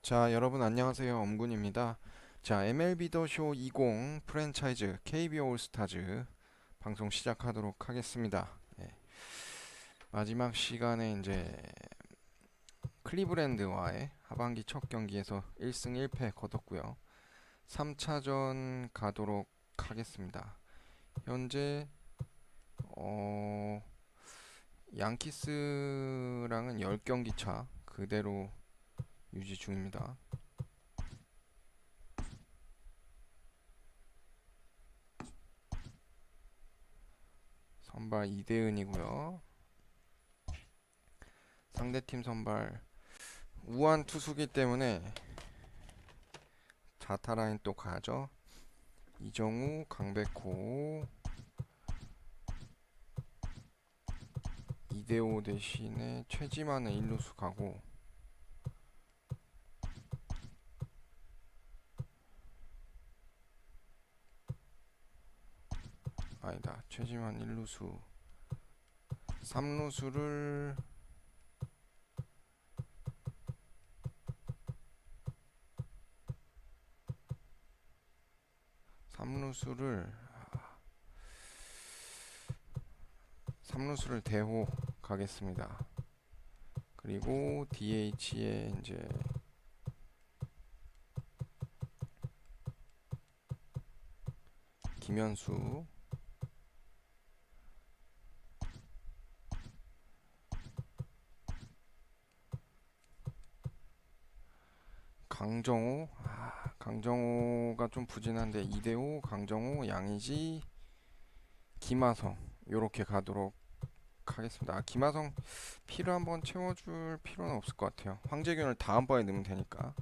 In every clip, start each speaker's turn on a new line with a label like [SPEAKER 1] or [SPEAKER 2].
[SPEAKER 1] 자, 여러분 안녕하세요. 엄군입니다. 자, MLB 더 쇼 20 프랜차이즈 Kbo올스타즈 방송 시작하도록 하겠습니다. 예, 마지막 시간에 이제 클리브랜드와의 하반기 첫 경기에서 1승 1패 거뒀고요. 3차전 가도록 하겠습니다. 현재 양키스랑은 10경기 차 그대로 유지 중입니다. 선발 이대은이고요. 상대팀 선발 우한 투수기 때문에 자타라인 또 가죠. 이정우, 강백호, 이대호 대신에 최지만은 1루수 가고, 아니다, 최지만 1루수, 3루수를 삼루수를 대호 가겠습니다. 그리고 DH에 이제 김현수, 강정호. 강정호가 좀 부진한데 이대호, 강정호, 양의지, 김하성 요렇게 가도록 하겠습니다. 김하성 피를 한번 채워줄 필요는 없을 것 같아요. 황재균을 다음번에 넣으면 되니까.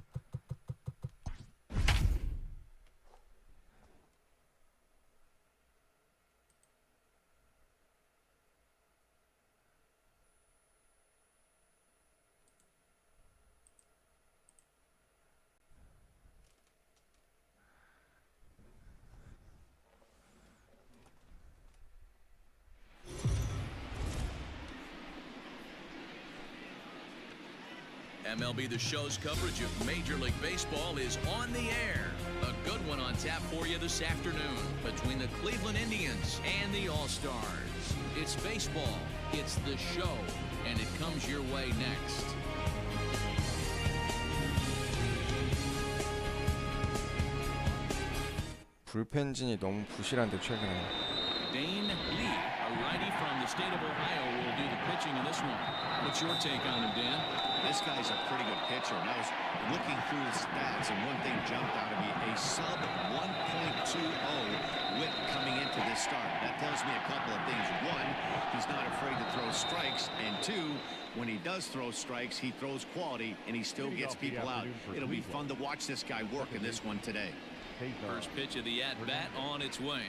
[SPEAKER 2] MLB The Show's coverage of Major League Baseball is on the air. A good one on tap for you this afternoon between the Cleveland Indians and the All-Stars. It's baseball, it's the show, and it comes your way next.
[SPEAKER 1] 불펜진이 너무 부실한데 최근에.
[SPEAKER 2] Dane Lee, a righty from the state of Ohio, will do the pitching in this one. What's your take on him, Dan?
[SPEAKER 3] This guy's a pretty good pitcher. And I was looking through the stats, and one thing jumped out at me: a sub 1.20 whip coming into this start. That tells me a couple of things. One, he's not afraid to throw strikes, and two, when he does throw strikes, he throws quality, and he still gets people out. It'll be fun to watch this guy work in this one today.
[SPEAKER 2] First pitch of the at-bat on its way.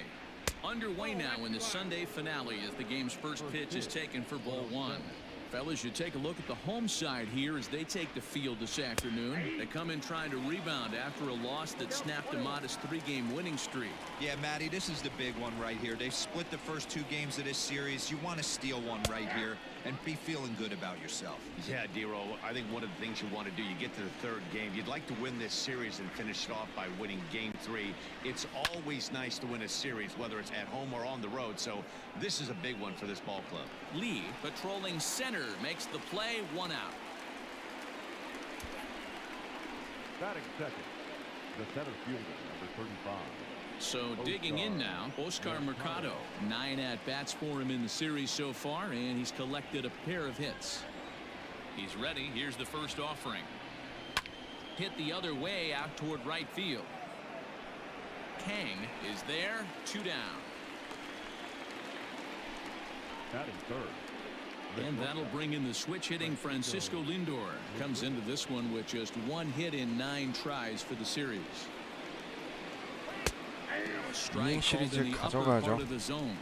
[SPEAKER 2] Underway now in the Sunday finale as the game's first pitch is taken for ball one. Fellas, you take a look at the home side here as they take the field this afternoon. They come in trying to rebound after a loss that snapped a modest 3-game winning streak.
[SPEAKER 4] Yeah, Matty, this is the big one right here. They've split the first 2 games of this series. You want to steal one right here and be feeling good about yourself.
[SPEAKER 3] Yeah, Dero, I think one of the things you want to do, you get to the third game, you'd like to win this series and finish it off by winning game 3. It's always nice to win a series, whether it's at home or on the road, so this is a big one for this ball club.
[SPEAKER 2] Lee, patrolling center, makes the play, 1 out.
[SPEAKER 5] Batting second, the center fielder, number 35.
[SPEAKER 2] So digging in now, Oscar Mercado. 9 at-bats for him in the series so far, and he's collected a pair of hits. He's ready. Here's the first offering. Hit the other way out toward right field. Kang is there, 2 down.
[SPEAKER 5] Batting third.
[SPEAKER 2] And that'll bring in the switch-hitting Francisco Lindor. Comes into this one with just 1 hit in 9 tries for the series. A strike called in the upper part of the zone.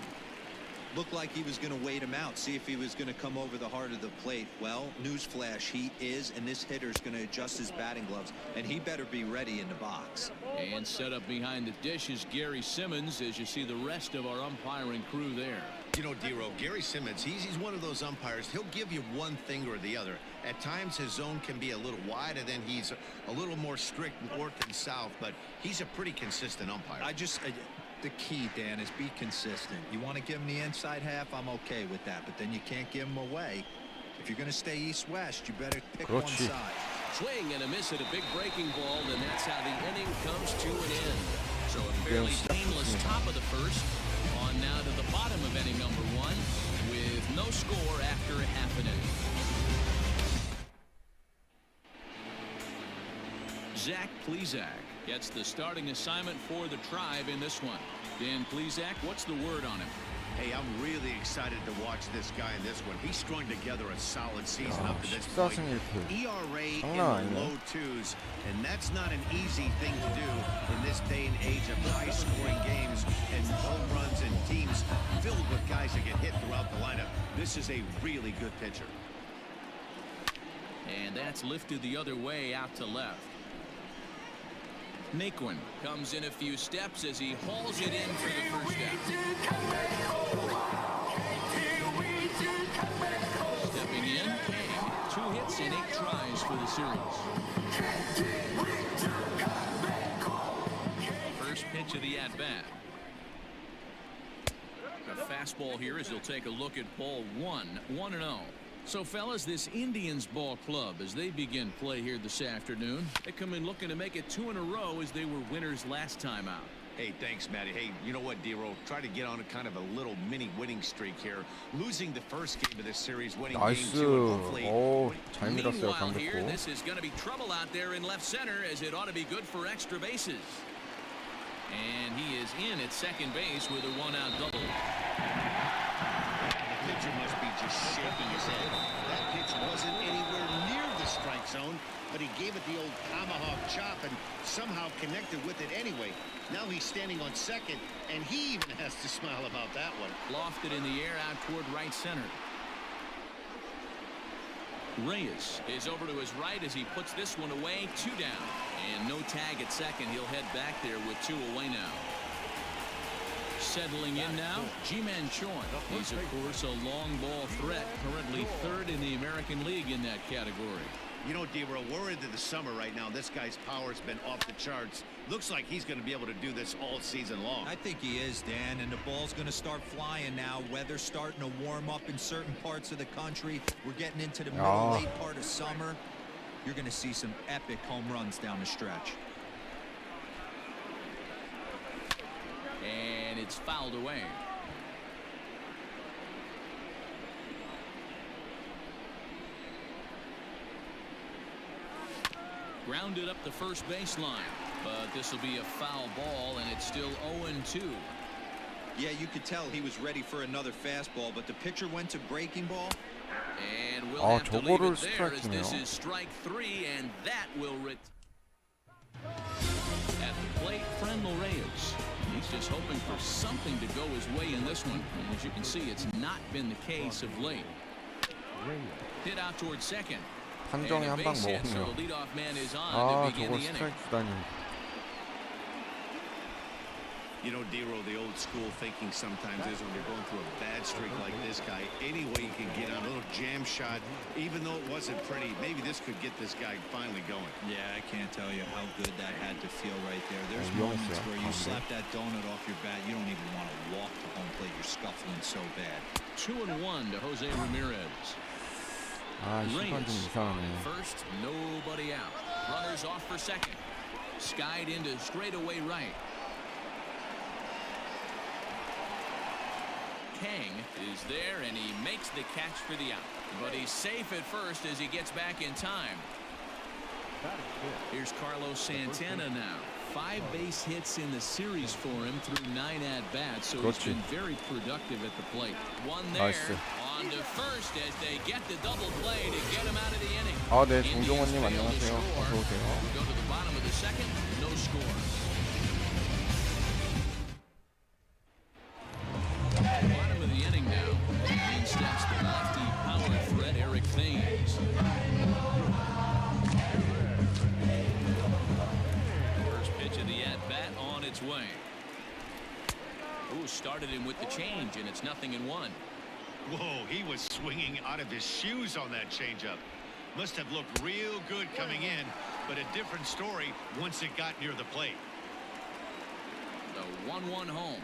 [SPEAKER 4] Looked like he was going to wait him out, see if he was going to come over the heart of the plate. Well, newsflash, he is, and this hitter's going to adjust his batting gloves, and he better be ready in the box.
[SPEAKER 2] And set up behind the dish is Gary Simmons as you see the rest of our umpiring crew there.
[SPEAKER 3] You know, Dero, Gary Simmons, he's one of those umpires. He'll give you one thing or the other. At times his zone can be a little wide, and then he's a little more strict north and south, but he's a pretty consistent umpire.
[SPEAKER 4] The key, Dan, is be consistent. You want to give him the inside half, I'm okay with that, but then you can't give him away. If you're going to stay east-west, you better pick one
[SPEAKER 1] 그렇지.
[SPEAKER 4] side.
[SPEAKER 2] Swing and a miss at a big breaking ball, and that's how the inning comes to an end. So a fairly painless top of the first. On now to the bottom of inning number 1 with no score after a half an inning. Zach Plesac gets the starting assignment for the Tribe in this one. Dan Plesac, what's the word on him?
[SPEAKER 3] Hey, I'm really excited to watch this guy in this one. He strung together a solid season up to this point.
[SPEAKER 1] 14승 1패.
[SPEAKER 3] ERA in
[SPEAKER 1] 장난
[SPEAKER 3] the
[SPEAKER 1] 아니네.
[SPEAKER 3] low twos, and that's not an easy thing to do in this day and age of high-scoring games and home runs and teams filled with guys that get hit throughout the lineup. This is a really good pitcher.
[SPEAKER 2] And that's lifted the other way out to left. Naquin comes in a few steps as he hauls it in for the first out. Stepping in, Kang. 2 hits and 8 tries for the series. First pitch of the at-bat. A fastball here as he'll take a look at ball 1-0. So, fellas, this Indians ball club, as they begin play here this afternoon, they come in looking to make it 2 in a row as they were winners last time out.
[SPEAKER 3] Hey, thanks, Matty. Hey, you know what, Dero? Try to get on a kind of a little mini winning streak here. Losing the first game of this series, winning game 2, and hopefully...
[SPEAKER 1] 나이스. 잘 밀었어요,
[SPEAKER 2] Meanwhile here,
[SPEAKER 1] 강백호.
[SPEAKER 2] this is going to be trouble out there in left center as it ought to be good for extra bases. And he is in at second base with a 1-out double.
[SPEAKER 3] The pitcher must be just shaking his head. That pitch wasn't anywhere near the strike zone, but he gave it the old tomahawk chop and somehow connected with it anyway. Now he's standing on second, and he even has to smile about that one.
[SPEAKER 2] Lofted in the air out toward right center. Reyes is over to his right as he puts this one away. 2 down. And no tag at second. He'll head back there with 2 away now. Settling in now, Ji-Man Choi. He's, of course, a long ball threat, currently 3rd in the American League in that category.
[SPEAKER 3] You know, Dero, we're into the summer right now. This guy's power's been off the charts. Looks like he's going to be able to do this all season long.
[SPEAKER 4] I think he is, Dan, and the ball's going to start flying now. Weather's starting to warm up in certain parts of the country. We're getting into the middle, late part of summer. You're going to see some epic home runs down the stretch.
[SPEAKER 2] And it's fouled away. Grounded up the first baseline, but this will be a foul ball, and it's still 0-2.
[SPEAKER 4] Yeah, you could tell he was ready for another fastball, but the pitcher went to breaking ball.
[SPEAKER 2] And we'll have to leave
[SPEAKER 1] 저거를
[SPEAKER 2] it there as this
[SPEAKER 1] 스트라이크네요.
[SPEAKER 2] is strike 3, and that will at the plate, Frenlo Reyes. He's just hoping for something to go his way in this one. And as you can see, it's not been the case of late. Hit out towards second.
[SPEAKER 1] 판정에
[SPEAKER 2] And a
[SPEAKER 1] 한 방
[SPEAKER 2] base hit, so
[SPEAKER 1] 먹었네요.
[SPEAKER 2] the leadoff man is on
[SPEAKER 1] 아,
[SPEAKER 2] to begin
[SPEAKER 1] 저걸
[SPEAKER 2] the inning.
[SPEAKER 1] 스트라이크 주다니.
[SPEAKER 3] You know, Dero, the old school thinking sometimes is when you're going through a bad streak like this guy, any way you can get on a little jam shot, even though it wasn't pretty, maybe this could get this guy finally going.
[SPEAKER 4] Yeah, I can't tell you how good that had to feel right there. There's
[SPEAKER 1] 영했어요,
[SPEAKER 4] moments where you
[SPEAKER 1] 방금.
[SPEAKER 4] slap that donut off your bat, you don't even want to walk to home plate. You're scuffling so bad.
[SPEAKER 2] 2-1 to Jose Ramirez.
[SPEAKER 1] 아, 심판 좀 이상하네.
[SPEAKER 2] First, nobody out. Runners off for second. Skied into straightaway right. Kang is there, and he makes the catch for the out. But he's safe at first as he gets back in time. Here's Carlos Santana now. 5 base hits in the series for him through 9 at-bats, so he's been very productive at the plate. One there, on to first as they get the double play to get him out of the inning.
[SPEAKER 1] 아, 네, 정종원님 안녕하세요. 어서 오세요.
[SPEAKER 2] We go to the bottom of the second, no score. Bottom of the inning 0-1.
[SPEAKER 3] Whoa, he was swinging out of his shoes on that changeup. Must have looked real good coming in, but a different story once it got near the plate.
[SPEAKER 2] The 1-1 home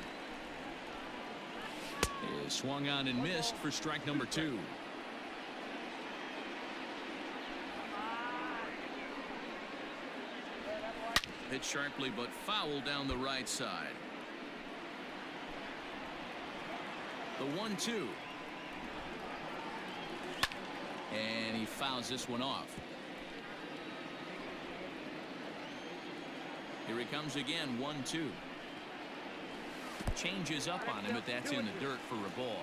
[SPEAKER 2] is swung on and missed for strike number 2. Hit sharply but foul down the right side. The 1-2. And he fouls this one off. Here he comes again, 1-2. Changes up on him, but that's in the dirt for a ball.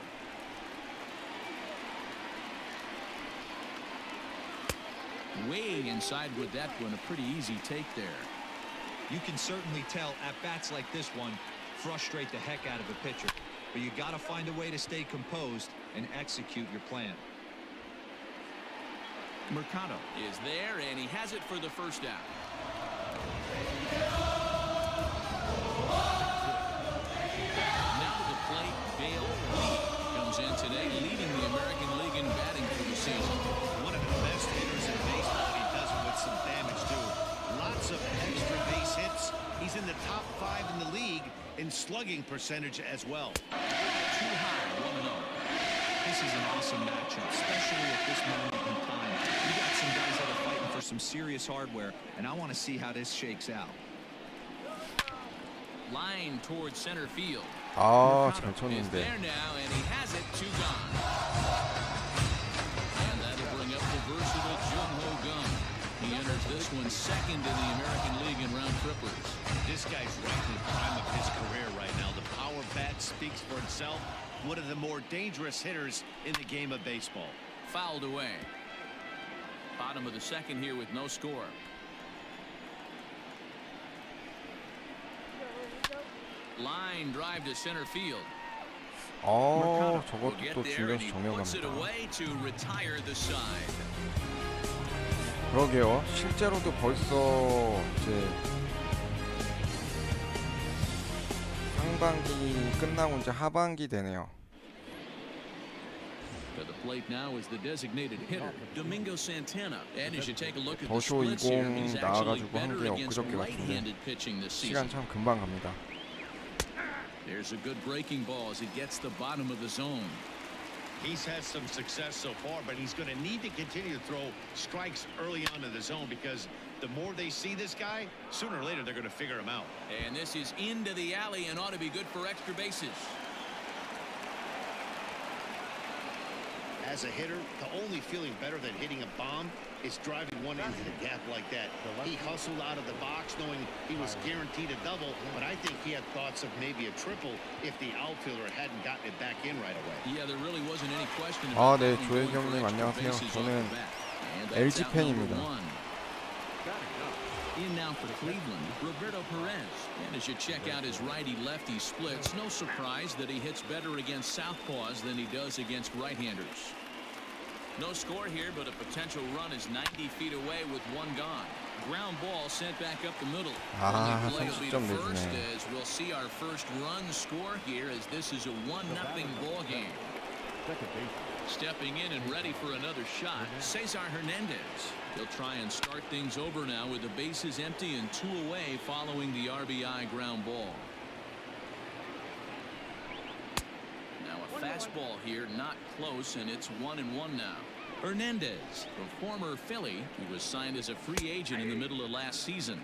[SPEAKER 2] Way inside with that one, a pretty easy take there.
[SPEAKER 4] You can certainly tell at bats like this one frustrate the heck out of a pitcher, but you got to find a way to stay composed and execute your plan.
[SPEAKER 2] Mercado is there, and he has it for the first out. Now to the plate, Dale Lee comes in today, leading the American League in batting for the season.
[SPEAKER 3] One of the best hitters in baseball. He does it with some damage too. Lots of extra base hits. He's in the top 5 in the league in slugging percentage as well.
[SPEAKER 2] Too high, 1-0.
[SPEAKER 4] This is an awesome matchup, especially at this moment in time. You got some guys that are fighting for some serious hardware, and I want to see how this shakes out.
[SPEAKER 2] Line towards center field.
[SPEAKER 1] 아, 잘
[SPEAKER 2] Is
[SPEAKER 1] 쳤는데.
[SPEAKER 2] there now, and he has it, 2 gone. And that'll bring up the versatile Jung-Ho Gun. He enters this one second in the American League in round triplets.
[SPEAKER 3] This guy's right in the prime of his career right now. The power bat speaks for itself. One of the more dangerous hitters in the game of baseball.
[SPEAKER 2] Fouled away. Bottom of the second here with no score. Line drive to center field.
[SPEAKER 1] 아,
[SPEAKER 2] Will
[SPEAKER 1] 저것도
[SPEAKER 2] get
[SPEAKER 1] 또
[SPEAKER 2] there, and he
[SPEAKER 1] 중견수
[SPEAKER 2] puts it
[SPEAKER 1] 정면 갑니다.
[SPEAKER 2] away to retire the side.
[SPEAKER 1] 그러게요. 실제로도 벌써 이제 상반기 끝나고 이제 하반기 되네요.
[SPEAKER 2] To the plate now is the designated hitter, Domingo Santana. And as you take a look at the
[SPEAKER 1] 더쇼
[SPEAKER 2] splits here, he's
[SPEAKER 1] 20
[SPEAKER 2] actually
[SPEAKER 1] 나와가지고 한
[SPEAKER 2] better
[SPEAKER 1] 게
[SPEAKER 2] against
[SPEAKER 1] 엊그저께 같은데
[SPEAKER 2] right-handed pitching this
[SPEAKER 1] 시간
[SPEAKER 2] season.
[SPEAKER 1] 참 금방 갑니다.
[SPEAKER 2] There's a good breaking ball as he gets the bottom of the zone.
[SPEAKER 3] He's had some success so far, but he's going to need to continue to throw strikes early on in the zone because the more they see this guy, sooner or later they're going to figure him out.
[SPEAKER 2] And this is into the alley and ought to be good for extra bases.
[SPEAKER 3] As a hitter, the only feeling better than hitting a bomb is driving one into the gap like that. He hustled out of the box knowing he was guaranteed a double, but I think he had thoughts of maybe a triple if the outfielder hadn't gotten it back in right away.
[SPEAKER 2] Yeah, there really wasn't any question
[SPEAKER 1] 아,
[SPEAKER 2] about
[SPEAKER 1] 네,
[SPEAKER 2] him
[SPEAKER 1] 조혜경
[SPEAKER 2] going for
[SPEAKER 1] 님
[SPEAKER 2] extra
[SPEAKER 1] 안녕하세요.
[SPEAKER 2] bases off
[SPEAKER 1] 저는
[SPEAKER 2] the bat. And that's
[SPEAKER 1] LG
[SPEAKER 2] out
[SPEAKER 1] 팬입니다.
[SPEAKER 2] number 1. In now for Cleveland, Roberto Perez. And as you check out his righty-lefty splits, no surprise that he hits better against southpaws than he does against right-handers. No score here, but a potential run is 90 feet away with 1 gone. Ground ball sent back up the middle.
[SPEAKER 1] 아,
[SPEAKER 2] Only play will be the
[SPEAKER 1] 30점
[SPEAKER 2] first
[SPEAKER 1] 내주네.
[SPEAKER 2] as we'll see our first run score here as this is a 1-0 ball game.
[SPEAKER 5] Second base.
[SPEAKER 2] Stepping in and ready for another shot, Cesar Hernandez. He'll try and start things over now with the bases empty and 2 away following the RBI ground ball. Now a fastball here, not close, and it's 1-1 now. Hernandez, a former Philly, who was signed as a free agent in the middle of last season.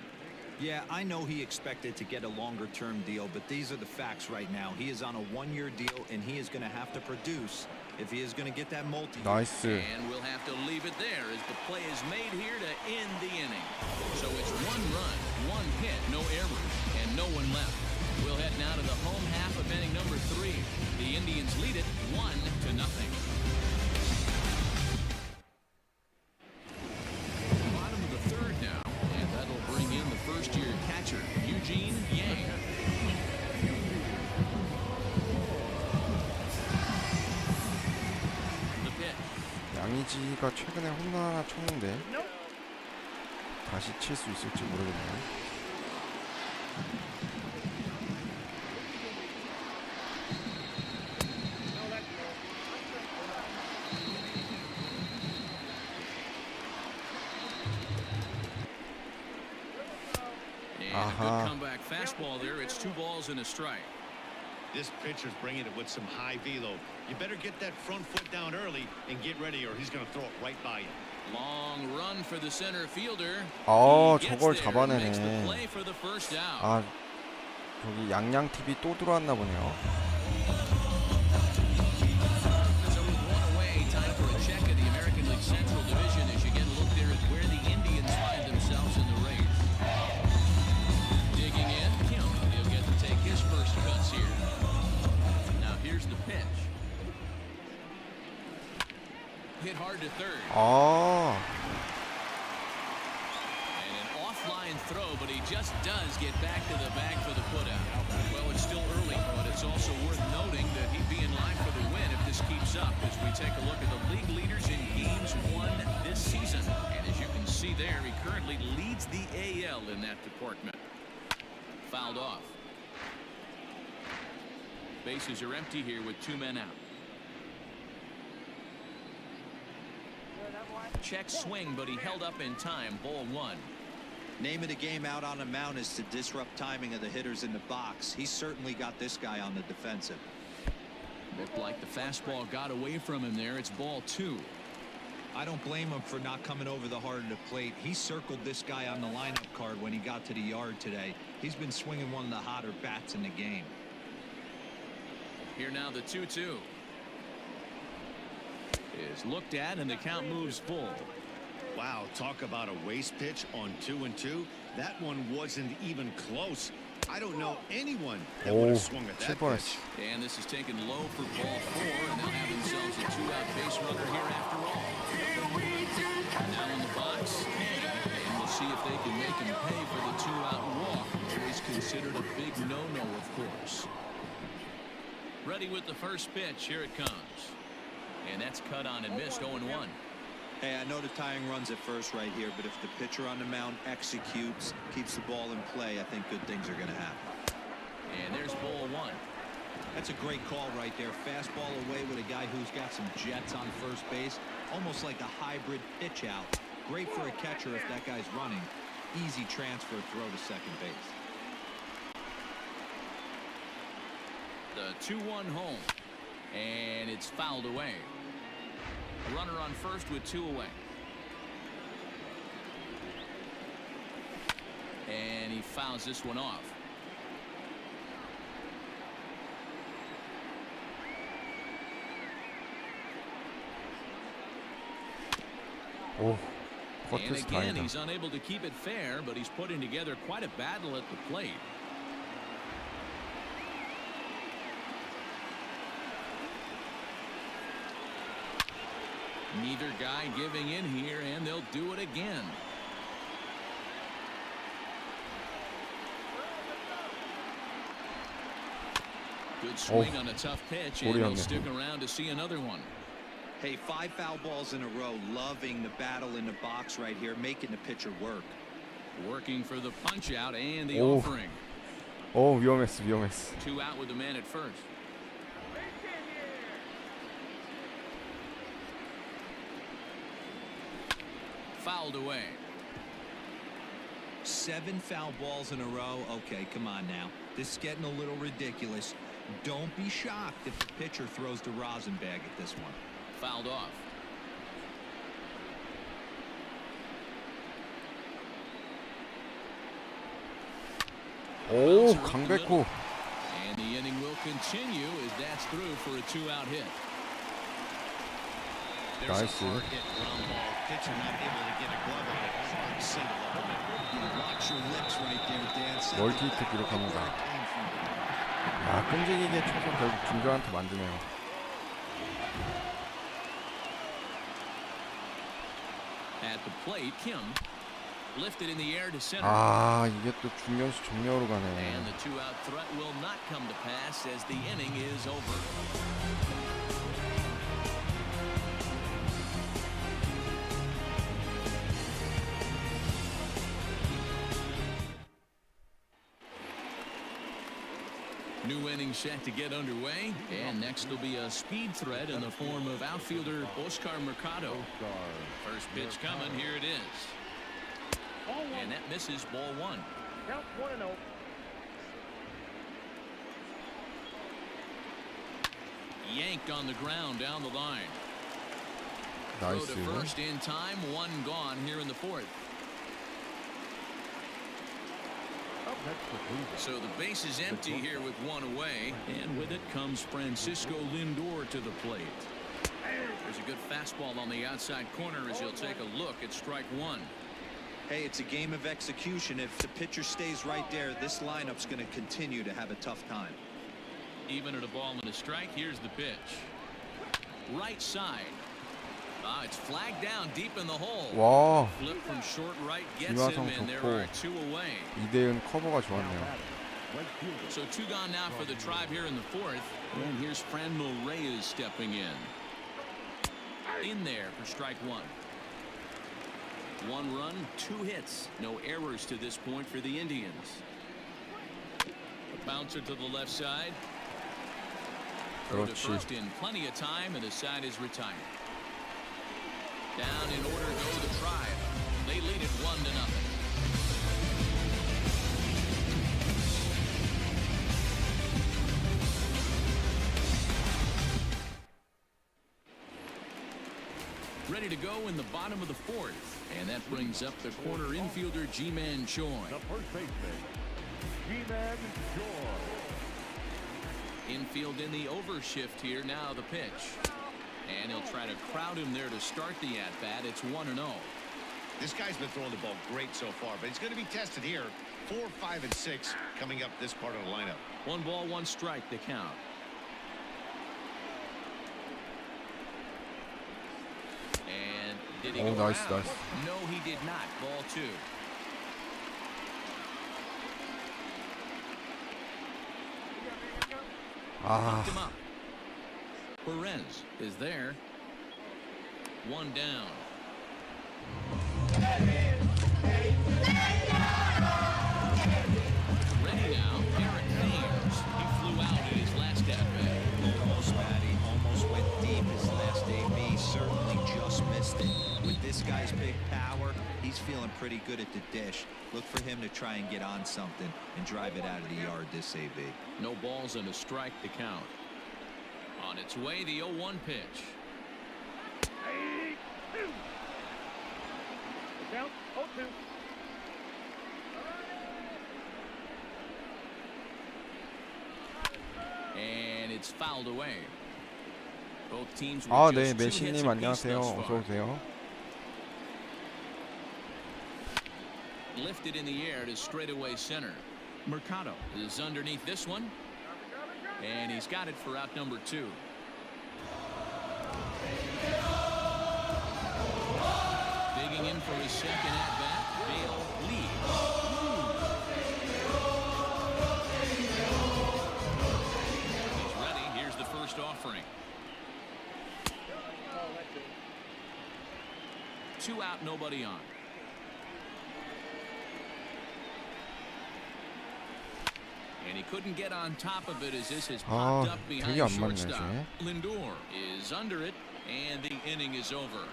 [SPEAKER 4] Yeah, I know he expected to get a longer-term deal, but these are the facts right now. He is on a 1-year deal, and he is going to have to produce if he is going to get that multi.
[SPEAKER 1] 나이스.
[SPEAKER 2] And we'll have to leave it there as the play is made here to end the inning. So it's 1 run, 1 hit, no errors, and no one left. We'll head now to the home half of inning number 3. The Indians lead it 1-0. Bottom of the 3rd now, and that'll bring in the first-year catcher, Eugene Yang. The pitch.
[SPEAKER 1] 양의지가 최근에 홈런 하나 쳤는데 다시 칠 수 있을지 모르겠네요.
[SPEAKER 2] And a good
[SPEAKER 1] 아하.
[SPEAKER 2] comeback fastball there. It's 2 balls and a strike.
[SPEAKER 3] This pitcher's bringing it with some high velo. You better get that front foot down early and get ready, or he's going to throw it right by you.
[SPEAKER 2] Long run for the center fielder.
[SPEAKER 1] 아,
[SPEAKER 2] He gets
[SPEAKER 1] 저걸
[SPEAKER 2] there and makes the
[SPEAKER 1] 잡아내네.
[SPEAKER 2] play for the first out.
[SPEAKER 1] 아, 저기 양양 TV 또 들어왔나 보네요.
[SPEAKER 2] So with 1 away, time for a check of the American League Central Division as you get a look there at where the Indians find themselves in the race. Digging in, Kim. He'll get to take his first cuts here. Now here's the pitch. Hit hard to third.
[SPEAKER 1] 아,
[SPEAKER 2] And an offline throw, but he just does get back to the bag for the putout. Well, it's still early, but it's also worth noting that he'd be in line for the win if this keeps up as we take a look at the league leaders in games won this season. And as you can see there, he currently leads the AL in that department. Fouled off. Bases are empty here with 2 men out. Check swing, but he held up in time. Ball 1.
[SPEAKER 4] Name of the game out on the mound is to disrupt timing of the hitters in the box. He's certainly got this guy on the defensive.
[SPEAKER 2] Looked like the fastball got away from him there. It's ball 2.
[SPEAKER 4] I don't blame him for not coming over the heart of the plate. He circled this guy on the lineup card when he got to the yard today. He's been swinging one of the hotter bats in the game.
[SPEAKER 2] Here now the 2-2 is looked at and the count moves full.
[SPEAKER 3] Wow, talk about a waste pitch on 2-2. That one wasn't even close. I don't know anyone that would
[SPEAKER 1] 오,
[SPEAKER 3] have swung at
[SPEAKER 1] 칠
[SPEAKER 3] that
[SPEAKER 1] 뻔했어.
[SPEAKER 3] pitch.
[SPEAKER 2] And this is taken low for ball 4, and they'll have themselves a 2-out base runner here after all. Now in the box, and we'll see if they can make him pay for the 2-out walk. Always considered a big no-no, of course. Ready with the first pitch. Here it comes. And that's cut on and missed. 0-1.
[SPEAKER 4] Hey, I know the tying runs at first right here, but if the pitcher on the mound executes, keeps the ball in play, I think good things are going to happen.
[SPEAKER 2] And there's ball 1.
[SPEAKER 4] That's a great call right there. Fastball away with a guy who's got some jets on first base. Almost like a hybrid pitch out. Great for a catcher if that guy's running. Easy transfer throw to second base.
[SPEAKER 2] The 2-1 home. And it's fouled away. A runner on first with 2 away. And he fouls this one off.
[SPEAKER 1] 오,
[SPEAKER 2] And
[SPEAKER 1] 커트스
[SPEAKER 2] again,
[SPEAKER 1] 다행이다.
[SPEAKER 2] he's unable to keep it fair, but he's putting together quite a battle at the plate. Neither guy giving in here, and they'll do it again. Good swing on a tough pitch, and he'll stick around to see another one.
[SPEAKER 4] Hey, 5 foul balls in a row. Loving the battle in the box right here, making the pitcher work.
[SPEAKER 2] Working for the punch out and the
[SPEAKER 1] Oh.
[SPEAKER 2] offering.
[SPEAKER 1] 오, 위험했어, 위험했어.
[SPEAKER 2] 2 out with the man at first. Fouled away.
[SPEAKER 4] 7 foul balls in a row. Okay, come on now. This is getting a little ridiculous. Don't be shocked if the pitcher throws the rosin bag at this one.
[SPEAKER 2] Fouled off.
[SPEAKER 1] 오, 강백호.
[SPEAKER 2] And the inning will continue as that's through for a 2-out hit.
[SPEAKER 3] There's a
[SPEAKER 1] Nice.
[SPEAKER 3] hard hit ground ball. Pitcher not able to get a glove on it. Hard single up in it.
[SPEAKER 4] Watch your lips right there, Dan.
[SPEAKER 1] 멀티 히트 기록합니다. 아, 끈질기게 쳐서 결국 김조한테 만드네요.
[SPEAKER 2] At the plate, Kim lifted in the air to center.
[SPEAKER 1] 아, 이게 또 중견수 정면으로
[SPEAKER 2] And
[SPEAKER 1] 가네.
[SPEAKER 2] the 2-out threat will not come to pass as the inning is over. New inning set to get underway, and next will be a speed threat in the form of outfielder Oscar Mercado. First pitch coming, here it is. And that misses ball 1.
[SPEAKER 5] Count 1-0.
[SPEAKER 2] Yanked on the ground down the line. Throw to
[SPEAKER 1] 나이스.
[SPEAKER 2] first in time. One gone here in the fourth.
[SPEAKER 5] Up next for Cleveland.
[SPEAKER 2] So the base is empty here with one away. And with it comes Francisco Lindor to the plate. There's a good fastball on the outside corner as he'll take a look at strike one.
[SPEAKER 4] Hey, it's a game of execution. If the pitcher stays right there, this lineup's going to continue to have a tough time.
[SPEAKER 2] Even at a ball and a strike, here's the pitch. Right side. It's flagged down deep in the hole.
[SPEAKER 1] 와,
[SPEAKER 2] Flip from short right gets him,
[SPEAKER 1] 김하성
[SPEAKER 2] and there
[SPEAKER 1] 좋고.
[SPEAKER 2] are two away.
[SPEAKER 1] 이대은 커버가 좋았네요.
[SPEAKER 5] Went fielder.
[SPEAKER 2] So two gone now for the Tribe here in the fourth. And here's Franmil Reyes stepping in. In there for strike one. One run, two hits. No errors to this point for the Indians. A bouncer to the left side. Throw to
[SPEAKER 1] 그렇지.
[SPEAKER 2] first in plenty of time, and the side is retired. Down in order go the Tribe. They lead it 1-0. Ready to go in the bottom of the fourth, and that brings up the corner infielder Ji-Man Choi.
[SPEAKER 5] The first baseman, Ji-Man Choi.
[SPEAKER 2] Infield in the overshift here. Now the pitch. And he'll try to crowd him there to start the at-bat. It's 1-0.
[SPEAKER 3] This guy's been throwing the ball great so far, but he's going to be tested here. 4, 5, and 6 coming up this part of the lineup.
[SPEAKER 2] 1 ball, 1 strike, the count. And did he
[SPEAKER 1] Oh,
[SPEAKER 2] go
[SPEAKER 1] nice,
[SPEAKER 2] out?
[SPEAKER 1] nice.
[SPEAKER 2] No, he did not. Ball 2.
[SPEAKER 1] 아,
[SPEAKER 2] Picked him up. Perez is there. 1 down. Ready now, Eric Thames. He flew out in his last at-bat.
[SPEAKER 4] Almost, Matty. Almost went deep his last AB. Certainly just missed it. With this guy's big power, he's feeling pretty good at the dish. Look for him to try and get on something and drive it out of the yard this AB.
[SPEAKER 2] No balls and a strike to count. On its way, the 0-1 pitch.
[SPEAKER 5] Count 0-2.
[SPEAKER 2] And it's fouled away. Both teams were
[SPEAKER 1] 아,
[SPEAKER 2] just
[SPEAKER 1] 네,
[SPEAKER 2] 2 hits
[SPEAKER 1] 메시님
[SPEAKER 2] apiece
[SPEAKER 1] 안녕하세요.
[SPEAKER 2] thus
[SPEAKER 1] 어서
[SPEAKER 2] far.
[SPEAKER 1] 오세요.
[SPEAKER 2] Lifted in the air to straightaway center. Mercado is underneath this one. And he's got it for out number 2. Digging in for his second at-bat, Bale leads. He's ready. Here's the first offering. 2 out, nobody on. And he couldn't get on top of it as this has popped
[SPEAKER 1] 아,
[SPEAKER 2] up
[SPEAKER 1] 되게
[SPEAKER 2] behind
[SPEAKER 1] 안 맞네,
[SPEAKER 2] shortstop.
[SPEAKER 1] 쟤.
[SPEAKER 2] Lindor is under it, and the inning is over.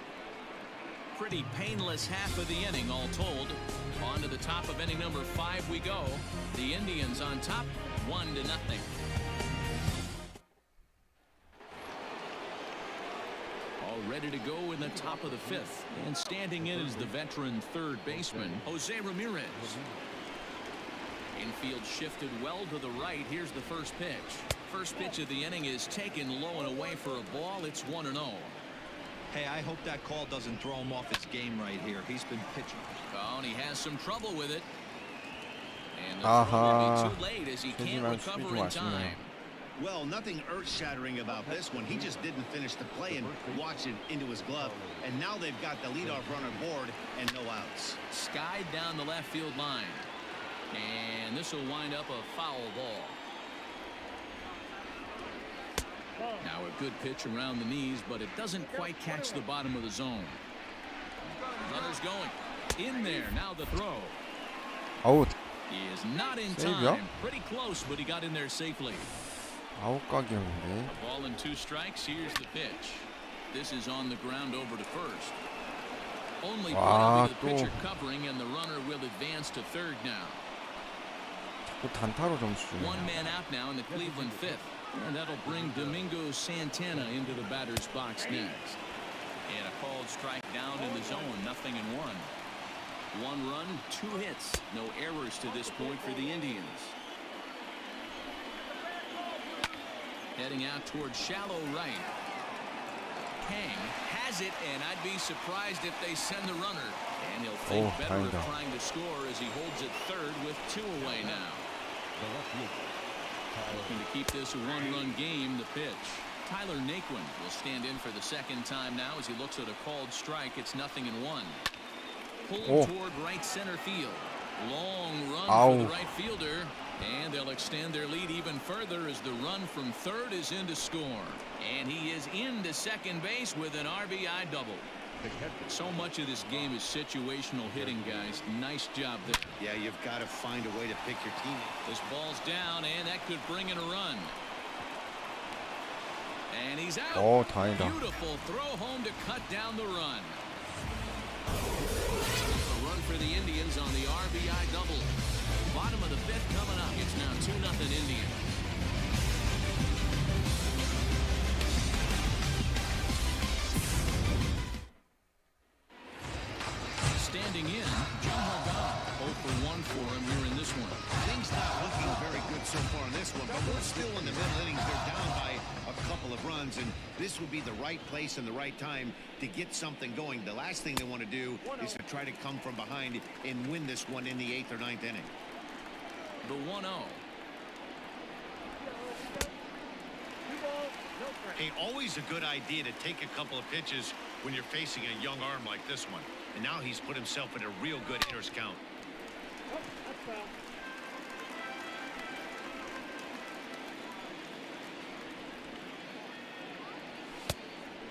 [SPEAKER 2] Pretty painless half of the inning, all told. On to the top of inning number 5 we go. The Indians on top, 1-0. All ready to go in the top of the 5th. And standing in is the veteran third baseman, Jose Ramirez. Infield shifted well to the right. Here's the first pitch. First pitch of the inning is taken low and away for a ball. It's 1-0.
[SPEAKER 4] Hey, I hope that call doesn't throw him off his game right here. He's been pitching.
[SPEAKER 2] Oh, and he has some trouble with it. And the
[SPEAKER 1] 아하.
[SPEAKER 2] throw will be too late as he can't
[SPEAKER 1] 하지만 수비
[SPEAKER 2] recover
[SPEAKER 1] 좀
[SPEAKER 2] in time.
[SPEAKER 1] 아쉽네요.
[SPEAKER 3] Well, nothing earth-shattering about this one. He just didn't finish the play and watch it into his glove. And now they've got the leadoff runner board and no outs.
[SPEAKER 2] Skied down the left field line. And this will wind up a foul ball. Now a good pitch around the knees, but it doesn't quite catch the bottom of the zone. Runner's going. In there. Now the throw.
[SPEAKER 1] 아웃.
[SPEAKER 2] He is not in
[SPEAKER 1] 세이브야?
[SPEAKER 2] time. Pretty close, but he got in there safely.
[SPEAKER 1] 아웃 각이었는데.
[SPEAKER 2] Ball and 2 strikes. Here's the pitch. This is on the ground over to first. Only
[SPEAKER 1] 와,
[SPEAKER 2] point to the
[SPEAKER 1] 또.
[SPEAKER 2] pitcher covering, and the runner will advance to third now.
[SPEAKER 1] 자꾸 단타로 점수 주네요.
[SPEAKER 2] One man out now in the Cleveland fifth. And that'll bring Domingo Santana into the batter's box next. And a called strike down in the zone, 0-1. 1 run, 2 hits, no errors to this point for the Indians. Heading out towards shallow right. Kang has it, and I'd be surprised if they send the runner. And he'll think better of trying to score as he holds it third with 2 away now. Looking to keep this a 1-run game. The pitch. Tyler Naquin will stand in for the second time now as he looks at a called strike. It's 0-1. Pulled toward right center field. Long run for the right fielder. And they'll extend their lead even further as the run from third is in to score. And he is into second base with an RBI double. So much of this game is situational hitting, guys. Nice job there.
[SPEAKER 3] Yeah, you've got to find a way to pick your team.
[SPEAKER 2] This ball's down, and that could bring in a run. And he's out.
[SPEAKER 1] 다행이다.
[SPEAKER 2] Beautiful throw home to cut down the run. A run for the Indians on the RBI double. Bottom of the fifth coming up. It's now 2-0 Indians. Standing in, John Morgan. 0 for 1 for him here in this one.
[SPEAKER 3] Things not looking very good so far in this one, but we're still in the middle innings. They're down by a couple of runs, and this would be the right place and the right time to get something going. The last thing they want to do is to try to come from behind and win this one in the 8th or 9th inning.
[SPEAKER 2] The 1-0.
[SPEAKER 3] Hey, always a good idea to take a couple of pitches when you're facing a young arm like this one. And now he's put himself in a real good hitter's count.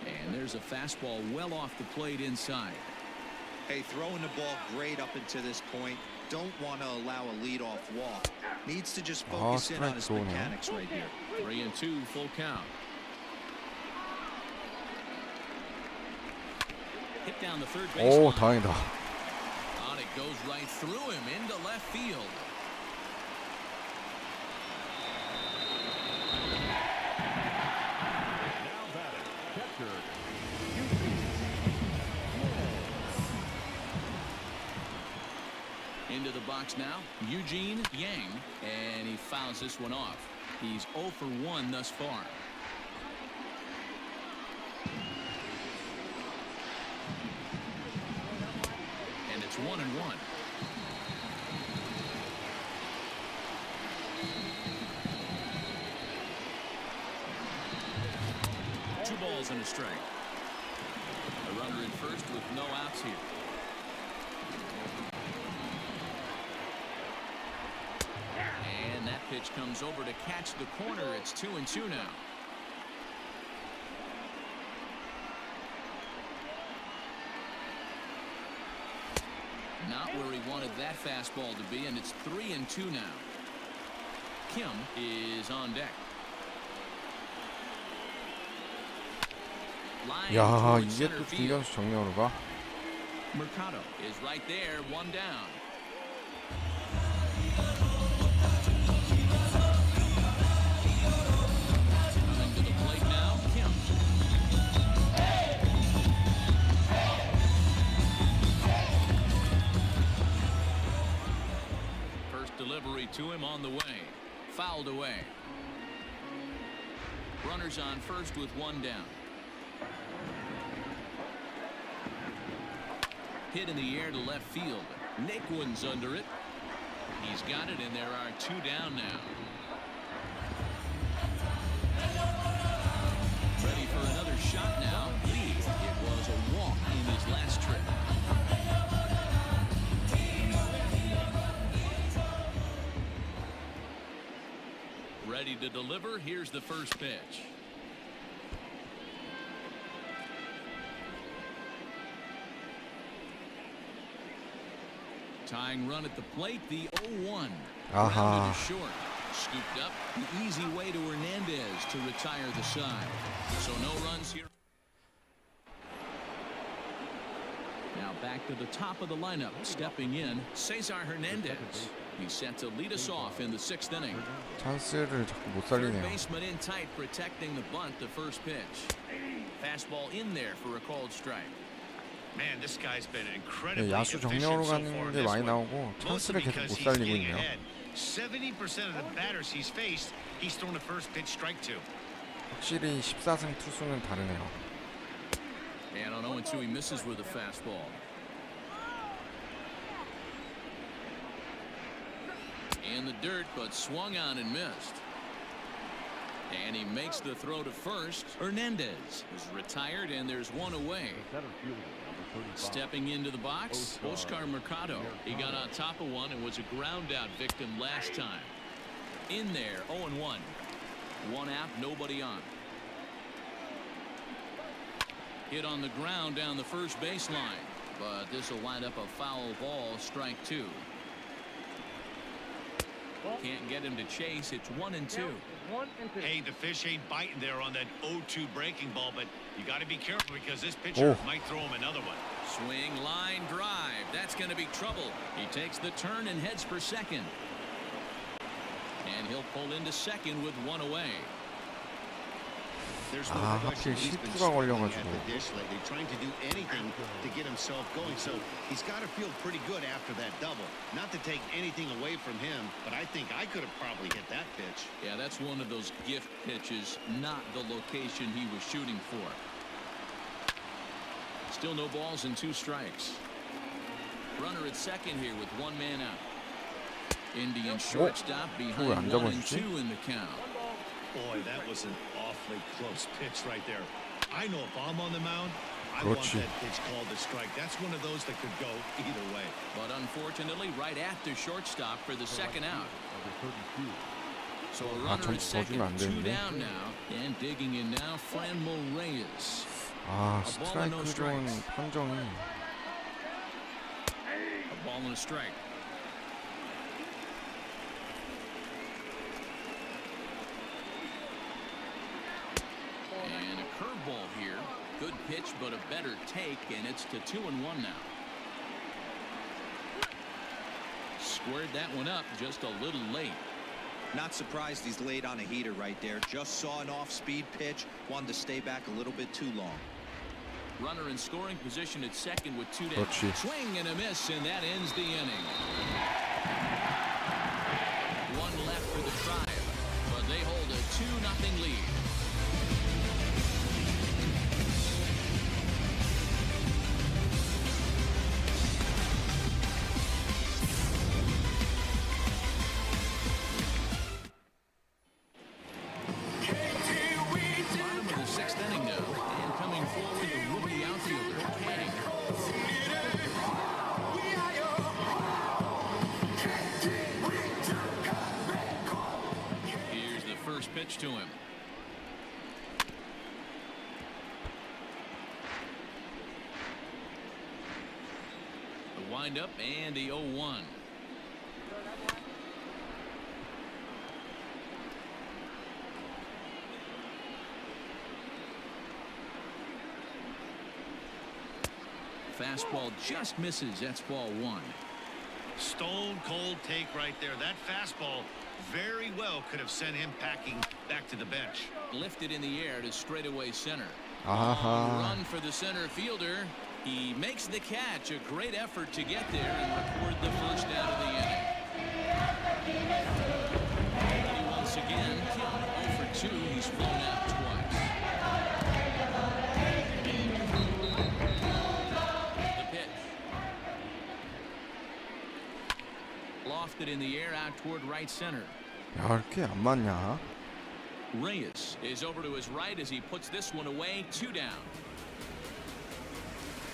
[SPEAKER 2] And there's a fastball well off the plate inside.
[SPEAKER 4] Hey, throwing the ball great up until this point. Don't want to allow a leadoff walk. Needs to just focus in on his mechanics right here.
[SPEAKER 2] 3-2 full count. Hit down the third base line.
[SPEAKER 1] 다행이다.
[SPEAKER 2] On it goes right through him into left field.
[SPEAKER 5] Now batting, catcher.
[SPEAKER 2] Into the box now, Eugene Yang, and he fouls this one off. He's 0 for 1 thus far. And it's 1-1. Two balls and a strike. A runner in first with no outs here. And that pitch comes over to catch the corner. It's 2-2 now. Not where he wanted that fastball to be, and it's 3-2 now. Kim is on deck. Line
[SPEAKER 1] 야,
[SPEAKER 2] towards
[SPEAKER 1] 이게
[SPEAKER 2] center
[SPEAKER 1] 또
[SPEAKER 2] field.
[SPEAKER 1] 중견수 정면으로 가.
[SPEAKER 2] Mercado is right there, 1 down. Coming to the plate now, Kim. First delivery to him on the way. Fouled away. Runners on first with 1 down. Hit in the air to left field. Naquin's under it. He's got it, and there are 2 down now. Ready for another shot now. Lee. It was a walk in his last trip. Ready to deliver. Here's the first pitch. Tying run at the plate, the 0-1. Grounded to short. Scooped up. The easy way to Hernandez to retire the side. So no runs here. Now back to the top of the lineup. Stepping in, Cesar Hernandez. He's set to lead us off in the 6th inning.
[SPEAKER 1] 찬스를 자꾸 못
[SPEAKER 2] Third
[SPEAKER 1] 살리네요.
[SPEAKER 2] baseman in tight, protecting the bunt. The first pitch. Fastball in there for a called strike.
[SPEAKER 3] Man, this guy's been
[SPEAKER 1] 네,
[SPEAKER 3] incredibly
[SPEAKER 1] 야수
[SPEAKER 3] efficient
[SPEAKER 1] 정면으로
[SPEAKER 3] so far
[SPEAKER 1] 가는
[SPEAKER 3] in
[SPEAKER 1] 게
[SPEAKER 3] this
[SPEAKER 1] 많이
[SPEAKER 3] one.
[SPEAKER 1] 나오고
[SPEAKER 3] Mostly
[SPEAKER 1] 찬스를 계속
[SPEAKER 3] because
[SPEAKER 1] 못
[SPEAKER 3] he's
[SPEAKER 1] 살리고
[SPEAKER 3] getting
[SPEAKER 1] 있네요.
[SPEAKER 3] ahead. 70% of the batters he's faced, he's thrown a first pitch strike to.
[SPEAKER 1] 확실히 14승 투수는 다르네요.
[SPEAKER 2] And on 0-2, he misses with a fastball. In the dirt, but swung on and missed. And he makes the throw to first. Hernandez is retired, and there's one away.
[SPEAKER 5] Center fielder, number 35.
[SPEAKER 2] Stepping into the box, Oscar Mercado. He got on top of one and was a ground-out victim last time. In there, 0-1. One out, nobody on. Hit on the ground down the first baseline, but this will wind up a foul ball, strike 2. Can't get him to chase. It's 1-2.
[SPEAKER 3] Hey, the fish ain't biting there on that 0-2 breaking ball, but you got to be careful because this pitcher might throw him another one.
[SPEAKER 2] Swing, line drive. That's going to be trouble. He takes the turn and heads for second. And he'll pull into second with one away.
[SPEAKER 3] There's no
[SPEAKER 1] 아,
[SPEAKER 3] question
[SPEAKER 1] 하필
[SPEAKER 3] he's been
[SPEAKER 1] 실투가
[SPEAKER 3] struggling
[SPEAKER 1] 걸려가지고.
[SPEAKER 3] at the dish lately, trying to do anything to get himself going. So he's got to feel pretty good after that double. Not to take anything away from him, but I think I could have probably hit that pitch.
[SPEAKER 2] Yeah, that's one of those gift pitches, not the location he was shooting for. Still no balls and 2 strikes. Runner at second here with 1 man out. Indian shortstop behind 1-2 in the count.
[SPEAKER 3] Boy, that was an awfully close pitch right there. I know if I'm on the mound, I want
[SPEAKER 1] 그렇지.
[SPEAKER 3] that pitch called a strike. That's one of those that could go either way.
[SPEAKER 2] But unfortunately, right at the shortstop for the second out.
[SPEAKER 5] Number 32.
[SPEAKER 2] So a runner
[SPEAKER 1] 점수
[SPEAKER 2] at
[SPEAKER 1] 더
[SPEAKER 2] second,
[SPEAKER 1] 주면 안
[SPEAKER 2] 2
[SPEAKER 1] 되는데.
[SPEAKER 2] down now. And digging in now, Franmil Reyes.
[SPEAKER 1] 아,
[SPEAKER 2] A ball and no
[SPEAKER 1] 스트라이크 존
[SPEAKER 2] strikes.
[SPEAKER 1] 판정이
[SPEAKER 2] A ball and a strike. And a curveball here. Good pitch, but a better take, and it's to 2-1 now. Squared that one up just a little late.
[SPEAKER 4] Not surprised he's laid on a heater right there. Just saw an off-speed pitch. Wanted to stay back a little bit too long.
[SPEAKER 2] Runner in scoring position at second with 2 down.
[SPEAKER 1] 그렇지.
[SPEAKER 2] Swing and a miss, and that ends the inning. One left for the Tribe, but they hold a 2-0 lead. Bottom of the 6th inning now, and coming forward, the rookie outfielder, Kang. Here's the first pitch to him. The windup and the 0-1. Fastball just misses. That's ball 1.
[SPEAKER 3] Stone cold take right there. That fastball very well could have sent him packing back to the bench.
[SPEAKER 2] Lifted in the air to straightaway center.
[SPEAKER 1] 아하.
[SPEAKER 2] Run for the center fielder. He makes the catch. A great effort to get there and record the first out of the inning. And once again, Kim 0 for 2. He's flown out twice. The pitch. Lofted in the air out toward right center.
[SPEAKER 1] 야, 이렇게 안 맞냐?
[SPEAKER 2] Reyes is over to his right as he puts this one away. 2 down.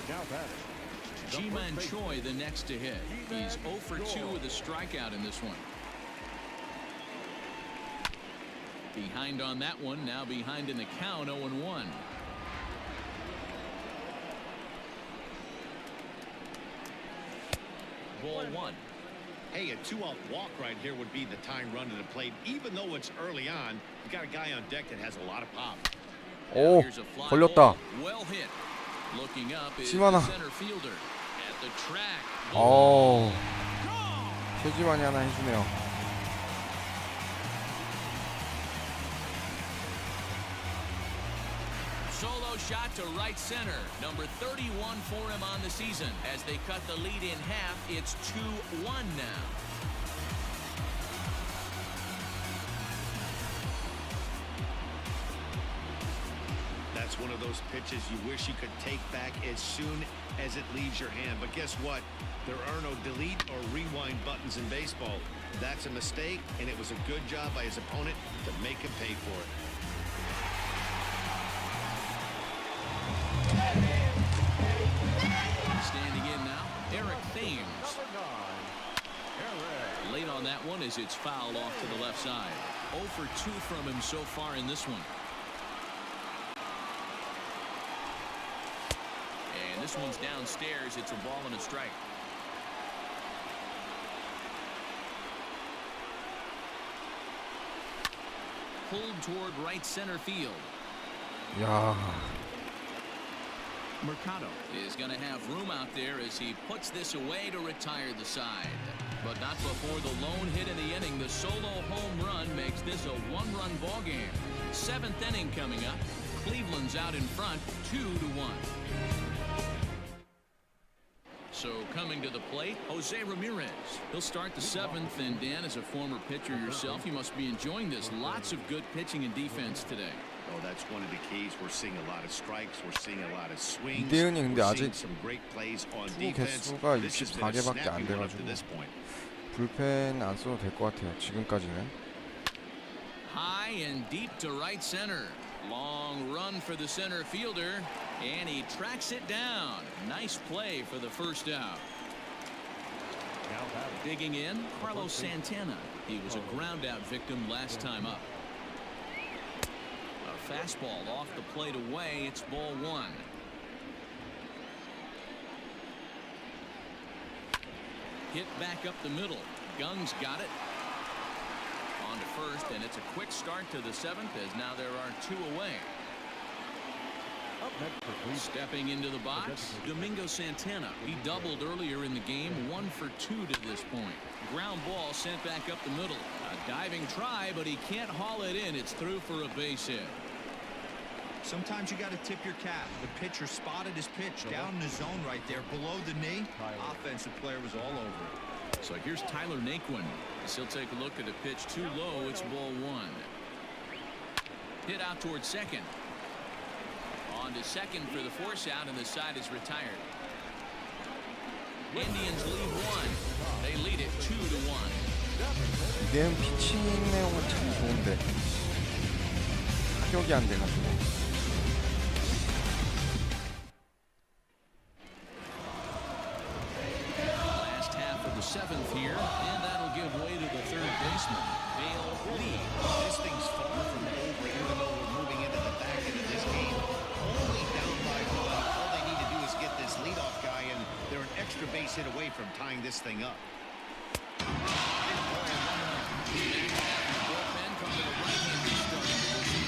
[SPEAKER 5] Now batting.
[SPEAKER 2] Ji-Man Choi the next to hit. He's 0 for 2 with a strikeout in this one. Behind on that one, now behind in the count, 0-1. Ball 1.
[SPEAKER 3] Hey, a 2-out walk right here would be the tying run to the plate. Even though it's early on, you got a guy on deck that has a lot of pop.
[SPEAKER 1] 오,
[SPEAKER 2] Here's a fly
[SPEAKER 1] 걸렸다.
[SPEAKER 2] ball. Well hit. Looking up is the
[SPEAKER 1] 심하나.
[SPEAKER 2] center fielder at the track.
[SPEAKER 1] 어, 최지환이 하나 해주네요.
[SPEAKER 2] Solo shot to right center. Number 31 for him on the season. As they cut the lead in half, it's 2-1 now.
[SPEAKER 3] That's one of those pitches you wish you could take back as soon as it leaves your hand. But guess what? There are no delete or rewind buttons in baseball. That's a mistake, and it was a good job by his opponent to make him pay for it.
[SPEAKER 2] Standing in now, Eric Thames. Late on that one as it's fouled off to the left side. 0 for 2 from him so far in this one. And this one's downstairs. It's a ball and a strike. Pulled toward right center field.
[SPEAKER 1] 야,
[SPEAKER 2] Mercado is going to have room out there as he puts this away to retire the side. But not before the lone hit in the inning. The solo home run makes this a one-run ball game. 7th inning coming up. Cleveland's out in front, 2-1. So coming to the plate, Jose Ramirez. He'll start the 7th, and Dan, as a former pitcher yourself, you must be enjoying this. Lots of good pitching and defense today.
[SPEAKER 3] Oh, that's one of the keys. We're seeing a lot of strikes. We're seeing a lot of swings.
[SPEAKER 1] 이대은이 근데
[SPEAKER 3] We're
[SPEAKER 1] 아직
[SPEAKER 3] seeing some great plays on
[SPEAKER 1] 투구
[SPEAKER 3] defense.
[SPEAKER 1] 개수가
[SPEAKER 3] This has been a
[SPEAKER 1] 24개밖에 안
[SPEAKER 3] snappy one up to
[SPEAKER 1] 돼가지고
[SPEAKER 3] this point.
[SPEAKER 1] 불펜 안 써도 될 것 같아요. 지금까지는.
[SPEAKER 2] High and deep to right center. Long run for the center fielder, and he tracks it down. Nice play for the first out. Digging in, Carlos Santana. He was a ground out victim last time up. A fastball off the plate away. It's ball 1. Hit back up the middle. Gung's got it. On to first, and it's a quick start to the 7th as now there are 2 away. Stepping into the box, Domingo Santana. He doubled earlier in the game, 1 for 2 to this point. Ground ball sent back up the middle. A diving try, but he can't haul it in. It's through for a base hit.
[SPEAKER 4] Sometimes you got to tip your cap. The pitcher spotted his pitch down in the zone right there below the knee. Offensive player was all over it.
[SPEAKER 2] So here's Tyler Naquin. He'll take a look at a pitch too low. It's ball 1. Hit out towards second. On to second for the force out, and the side is retired. Indians lead 1. They lead it 2-1.
[SPEAKER 1] 이대은 피칭 내용은 참 좋은데 타격이 안 돼가지고.
[SPEAKER 2] Last half of the 7th here, and that'll give way to the third baseman, Dale Lee.
[SPEAKER 3] This thing's far from over, even though we're moving into the back end of this game. Only down by 1. All they need to do is get this leadoff guy, and they're an extra base hit away from tying this thing up.
[SPEAKER 2] Bullpen come to the right-handed starting position.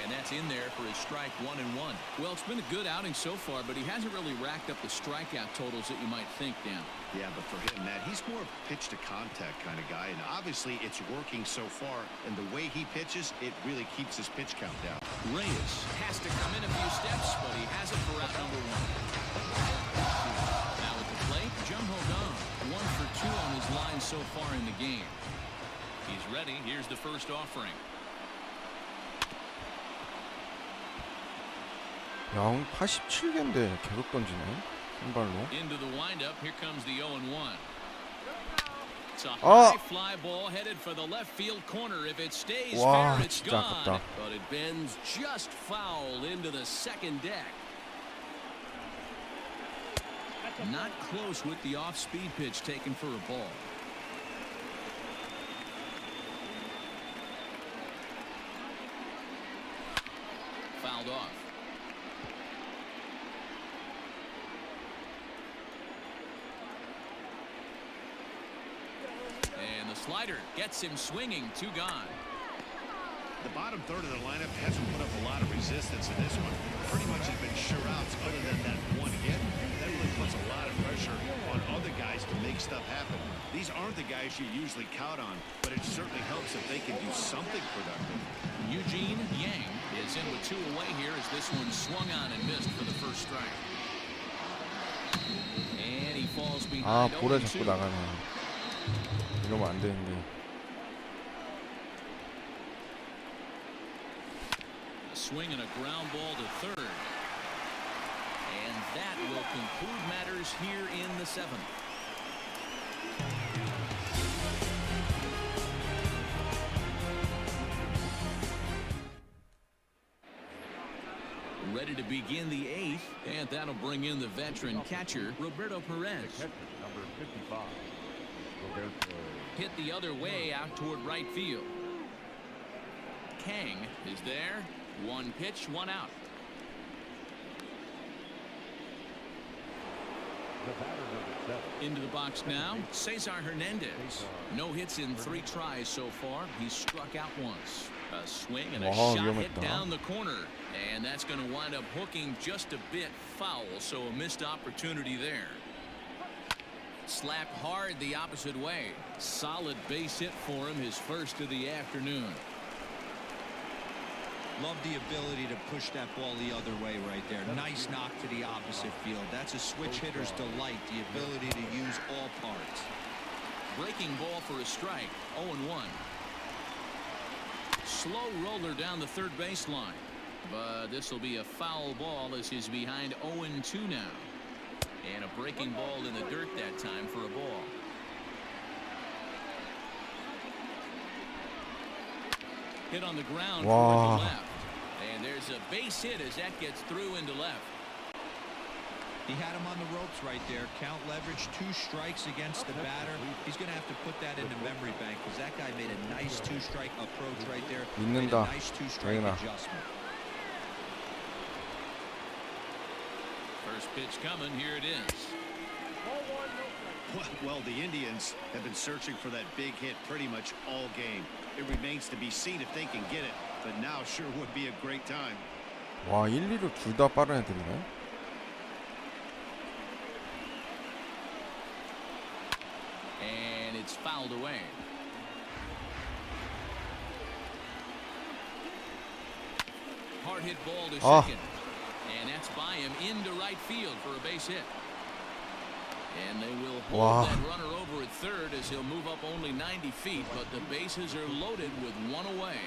[SPEAKER 2] And that's in there for his strike 1-1. Well, it's been a good outing so far, but he hasn't really racked up the strikeout totals that you might think, Dan.
[SPEAKER 3] Yeah, but for him, Matt, he's more of a pitch-to-contact kind of guy, and obviously it's working so far, and the way he pitches, it really keeps his pitch count down.
[SPEAKER 2] Reyes has to come in a few steps, but he has it for out number 1. Now at the plate, Jumho Dong, 1 for 2 on his line so far in the game. He's ready. Here's the first offering.
[SPEAKER 1] 야, 87개인데 계속 던지네. 선발로.
[SPEAKER 2] Into the windup. Here comes the 0-1. It's a high fly ball headed for the left field corner. If it stays
[SPEAKER 1] 와,
[SPEAKER 2] fair, it's
[SPEAKER 1] 진짜
[SPEAKER 2] gone.
[SPEAKER 1] 아깝다.
[SPEAKER 2] But it bends just foul into the second deck. Not close with the off-speed pitch taken for a ball. Fouled off. And the slider gets him swinging. 2 gone.
[SPEAKER 3] The bottom third of the lineup hasn't put up a lot of resistance in this one. Pretty much has been sure outs other than that one hit. That really puts a lot of pressure on other guys to make stuff happen. These aren't the guys you usually count on, but it certainly helps if they can do something productive.
[SPEAKER 2] Eugene Yang is in with 2 away here as this one swung on and missed for the first strike. And he falls
[SPEAKER 1] 아,
[SPEAKER 2] behind
[SPEAKER 1] 볼에
[SPEAKER 2] 0-2.
[SPEAKER 1] 자꾸 나가네. 이러면 안 되는데.
[SPEAKER 2] A swing and a ground ball to third. And that will conclude matters here in the 7th. Ready to begin the 8th, and that'll bring in the veteran catcher, Roberto Perez.
[SPEAKER 5] Catcher, number 55. Roberto.
[SPEAKER 2] Hit the other way out toward right field. Kang is there. 1 pitch, 1 out.
[SPEAKER 5] The batter, number 7.
[SPEAKER 2] Into the box now, Cesar Hernandez. No hits in 3 tries so far. He's struck out once. A swing and a
[SPEAKER 1] Wow,
[SPEAKER 2] shot hit
[SPEAKER 1] 위험했다.
[SPEAKER 2] down the corner. And that's going to wind up hooking just a bit foul, so a missed opportunity there. Slapped hard the opposite way. Solid base hit for him, his first of the afternoon.
[SPEAKER 4] Love the ability to push that ball the other way right there. Nice knock to the opposite field. That's a switch hitter's delight, the ability to use all parts.
[SPEAKER 2] Breaking ball for a strike. 0-1. Slow roller down the third baseline. But this will be a foul ball as he's behind 0-2 now. And a breaking ball in the dirt that time for a ball. Hit on the ground
[SPEAKER 1] Wow.
[SPEAKER 2] toward the left. And there's a base hit as that gets through into left.
[SPEAKER 4] He had him on the ropes right there. Count leverage, 2 strikes against the batter. He's going to have to put that in the memory bank because that guy made a nice 2-strike approach right there. Made a
[SPEAKER 1] 믿는다.
[SPEAKER 4] nice 2-strike
[SPEAKER 1] 당연하.
[SPEAKER 4] adjustment.
[SPEAKER 2] First pitch coming. Here it is.
[SPEAKER 3] Well, the Indians have been searching for that big hit pretty much all game. It remains to be seen if they can get it, but now sure would be a great time.
[SPEAKER 1] 와, 1, 2루 둘 다 빠른 애들이네.
[SPEAKER 2] And it's fouled away. Hard hit ball to second. And that's by him into right field for a base hit. And they will hold
[SPEAKER 1] Wow.
[SPEAKER 2] that runner over at third as he'll move up only 90 feet, but the bases are loaded with 1 away.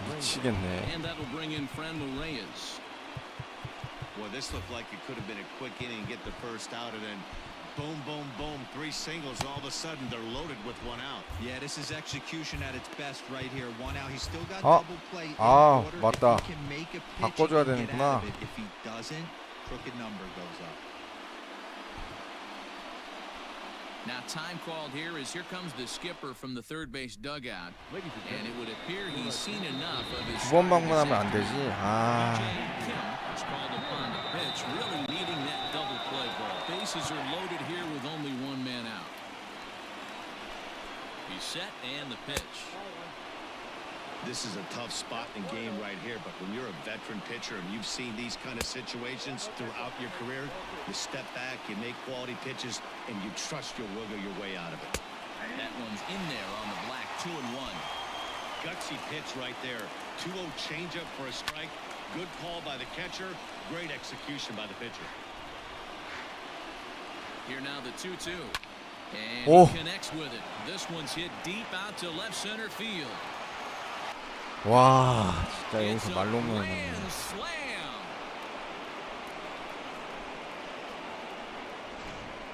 [SPEAKER 1] 미치겠네.
[SPEAKER 2] And that'll bring in Franmil Reyes.
[SPEAKER 3] Well, this looked like it could have been a quick inning and get the first out, and then boom, boom, boom, 3 singles. All of a sudden, they're loaded with 1 out.
[SPEAKER 4] Yeah, this is execution at its best right here. 1 out. He's still got
[SPEAKER 1] 아,
[SPEAKER 4] double play in
[SPEAKER 1] 아,
[SPEAKER 4] order.
[SPEAKER 1] 맞다.
[SPEAKER 4] If he can make a pitch,
[SPEAKER 1] 바꿔줘야
[SPEAKER 4] he can get
[SPEAKER 1] 되는구나.
[SPEAKER 4] out of it. If he doesn't, crooked number goes up.
[SPEAKER 2] Now time called here as here comes the skipper from the third base dugout.
[SPEAKER 5] Ladies and
[SPEAKER 2] And it
[SPEAKER 5] gentlemen,
[SPEAKER 2] would appear he's seen enough of his
[SPEAKER 1] 2번
[SPEAKER 2] starting
[SPEAKER 1] 방문하면 안
[SPEAKER 2] this
[SPEAKER 1] 되지.
[SPEAKER 2] afternoon.
[SPEAKER 1] 아,
[SPEAKER 2] Kim is called upon to pitch, really needing that double play ball. Bases are loaded here with only 1 man out. He's set and the pitch.
[SPEAKER 3] This is a tough spot in the game right here, but when you're a veteran pitcher and you've seen these kind of situations throughout your career, you step back, you make quality pitches, and you trust you'll wiggle your way out of it.
[SPEAKER 2] That one's in there on the black. 2-1.
[SPEAKER 3] Gutsy pitch right there. 2-0 changeup for a strike. Good call by the catcher. Great execution by the pitcher.
[SPEAKER 2] Here now the 2-2. And
[SPEAKER 1] Oh.
[SPEAKER 2] he connects with it. This one's hit deep out to left center field.
[SPEAKER 1] 와, 진짜
[SPEAKER 2] It's
[SPEAKER 1] 여기서
[SPEAKER 2] a
[SPEAKER 1] 말로
[SPEAKER 2] grand
[SPEAKER 1] 먹는.
[SPEAKER 2] slam.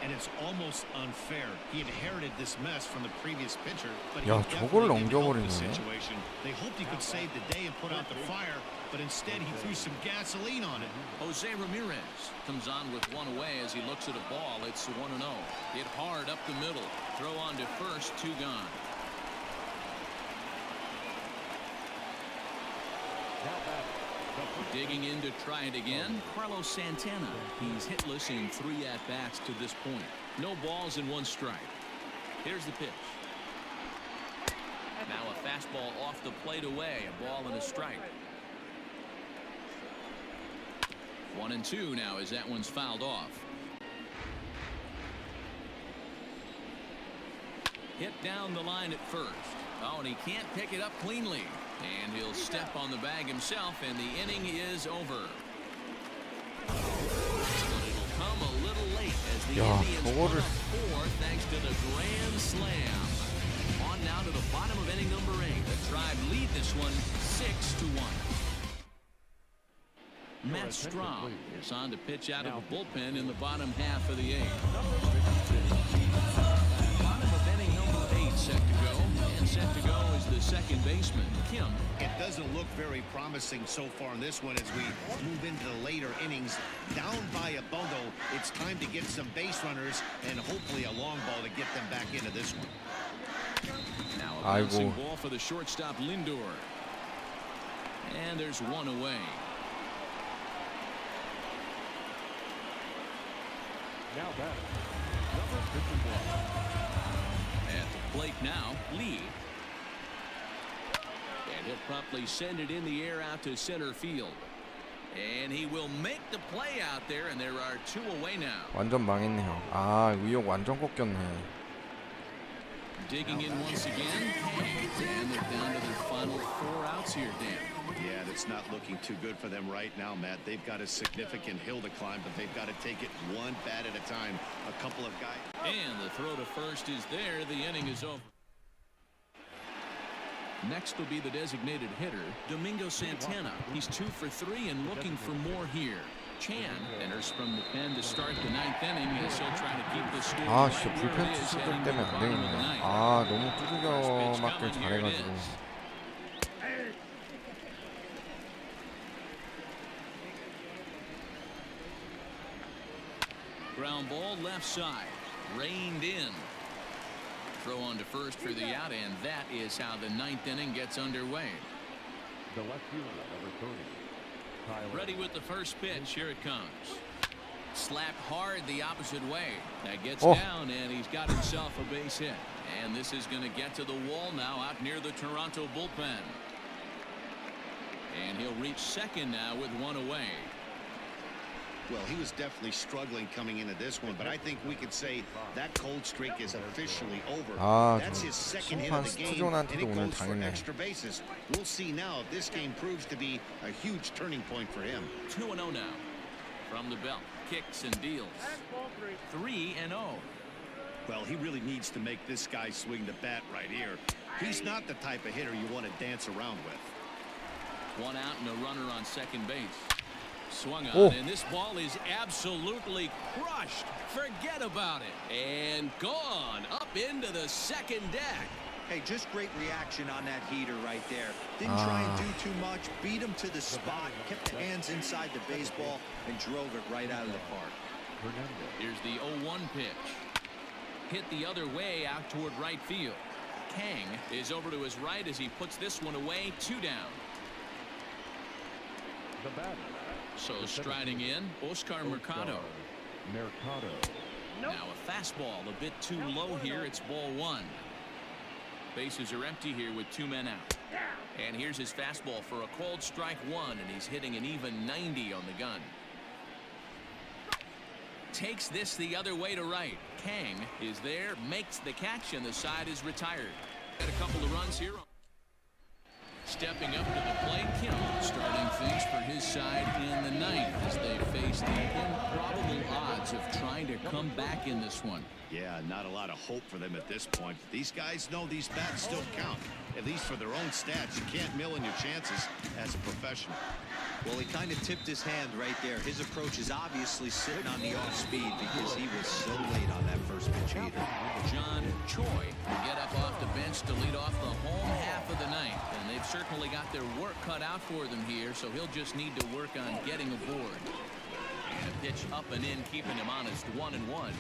[SPEAKER 3] And it's almost unfair. He inherited this mess from the previous pitcher, but he
[SPEAKER 1] 야, 저걸
[SPEAKER 3] definitely didn't help the
[SPEAKER 1] 넘겨버리네.
[SPEAKER 3] situation. They hoped he could save the day and put out the fire, but instead he threw some gasoline on it.
[SPEAKER 2] Jose Ramirez comes on with one away as he looks at a ball. It's 1-0. Hit hard up the middle. Throw on to first, 2 gone. Digging in to try it again, Carlos Santana. He's hitless in 3 at-bats to this point. No balls and 1 strike. Here's the pitch. Now a fastball off the plate away. A ball and a strike. 1-2 now as that one's fouled off. Hit down the line at first. Oh, and he can't pick it up cleanly. And he'll step on the bag himself, and the inning is over. But it'll come a little late as the Indians put up 4 thanks to the grand slam. On now to the bottom of inning number 8. The Tribe lead this one 6-1. Matt Strahm is on to pitch out of the bullpen in the bottom half of the 8th. Bottom of inning number 8 set to go. And set to go is the second baseman, Kim.
[SPEAKER 3] It doesn't look very promising so far in this one as we move into the later innings. Down by a bundle, it's time to get some base runners and hopefully a long ball to get them back into this one.
[SPEAKER 2] Now a bouncing ball for the shortstop, Lindor. And there's one away.
[SPEAKER 5] Now batting, number 51.
[SPEAKER 2] At the plate now, Lee. And he'll promptly send it in the air out to center field. And he will make the play out there, and there are 2 away now.
[SPEAKER 1] 완전 망했네요. 아, 의욕 완전 꺾였네.
[SPEAKER 2] Digging in once again. And they're down to their final 4 outs here, Dan.
[SPEAKER 3] Yeah, that's not looking too good for them right now, Matt. They've got a significant hill to climb, but they've got to take it one bat at a time. A couple of guys.
[SPEAKER 2] And the throw to first is there. The inning is over. Next will be the designated hitter, Domingo Santana. He's 2 for 3 and looking for more here. Chan enters from the pen to start the 9th inning as he'll try to keep the score
[SPEAKER 1] 아,
[SPEAKER 2] right
[SPEAKER 1] 진짜
[SPEAKER 2] where
[SPEAKER 1] 불펜
[SPEAKER 2] it is
[SPEAKER 1] 투수들
[SPEAKER 2] heading to
[SPEAKER 1] 때문에
[SPEAKER 2] the
[SPEAKER 1] 안
[SPEAKER 2] bottom of the
[SPEAKER 1] 되겠네.
[SPEAKER 2] 9th.
[SPEAKER 1] 아, 너무 두들겨 맞길 잘해가지고.
[SPEAKER 2] Ground ball left side, reined in. Throw on to first for the out, and that is how the 9th inning gets underway.
[SPEAKER 5] The left fielder, number 30. Tyler.
[SPEAKER 2] Ready with the first pitch. Here it comes. Slapped hard the opposite way. That gets down, and he's got himself a base hit. And this is going to get to the wall now out near the Toronto bullpen. And he'll reach second now with 1 away.
[SPEAKER 3] Well, he was definitely struggling coming into this one, but I think we could say that cold streak is officially over. That's his second hit of the game, and it goes for extra bases. We'll see now if this game proves to be a huge turning point for him.
[SPEAKER 2] 2-0 now. From the belt, kicks and deals. 3-0.
[SPEAKER 3] Well, he really needs to make this guy swing the bat right here. He's not the type of hitter you want to dance around with.
[SPEAKER 2] 1 out and a runner on second base. Swung on, and this ball is absolutely crushed. Forget about it. And gone up into the second deck.
[SPEAKER 4] Hey, just great reaction on that heater right there. Didn't try and do too much. Beat him to the spot. Kept the hands inside the baseball and drove it right out of the park.
[SPEAKER 2] Here's the 0-1 pitch. Hit the other way out toward right field. Kang is over to his right as he puts this one away. 2 down.
[SPEAKER 5] The batter.
[SPEAKER 2] So striding in, Oscar Mercado. Now a fastball a bit too low here. It's ball 1. Bases are empty here with 2 men out. And here's his fastball for a called strike 1, and he's hitting an even 90 on the gun. Takes this the other way to right. Kang is there, makes the catch, and the side is retired. Got a couple of runs here. Stepping up to the plate, Kim starting things for his side in the 9th as they face the improbable odds of trying to come back in this one.
[SPEAKER 3] Yeah, not a lot of hope for them at this point. These guys know these bats still count, at least for their own stats. You can't mill in your chances as a professional.
[SPEAKER 4] Well, he kind of tipped his hand right there. His approach is obviously sitting on the off speed because he was so late on that first pitch either.
[SPEAKER 2] John Choi will get up off the bench to lead off the home half of the 9th, and they've certainly got their work cut out for them here, so he'll just need to work on getting aboard. And a pitch up and in, keeping him honest. 1-1.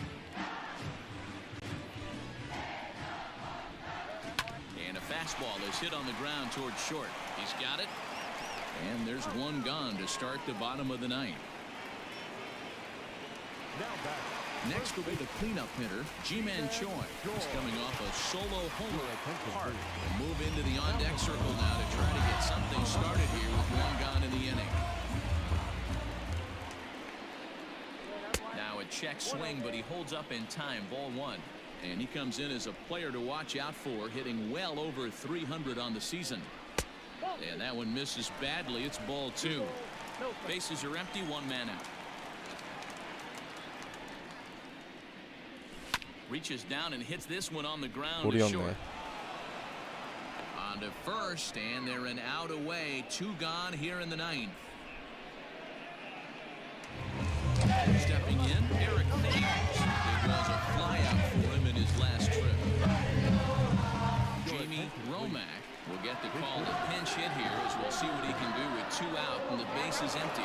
[SPEAKER 2] And a fastball is hit on the ground towards short. He's got it. And there's 1 gone to start the bottom of the 9th.
[SPEAKER 5] Now back,
[SPEAKER 2] Next will be the cleanup hitter, Ji-Man Choi. He's coming off a solo homer at Park. We'll move into the on-deck circle now to try to get something started here with one gone in the inning. Now a check swing, but he holds up in time. Ball one. And he comes in as a player to watch out for, hitting well over 300 on the season. And that one misses badly. It's ball two. Bases are empty, one man out. Reaches down and hits this one on the ground to short. On to first, and they're an out away. Two gone here in the ninth. Stepping in, Eric Thames. It was a flyout for him in his last trip. Jamie Romack will get the call to pinch hit here, as we'll see what he can do with two out and the base is empty.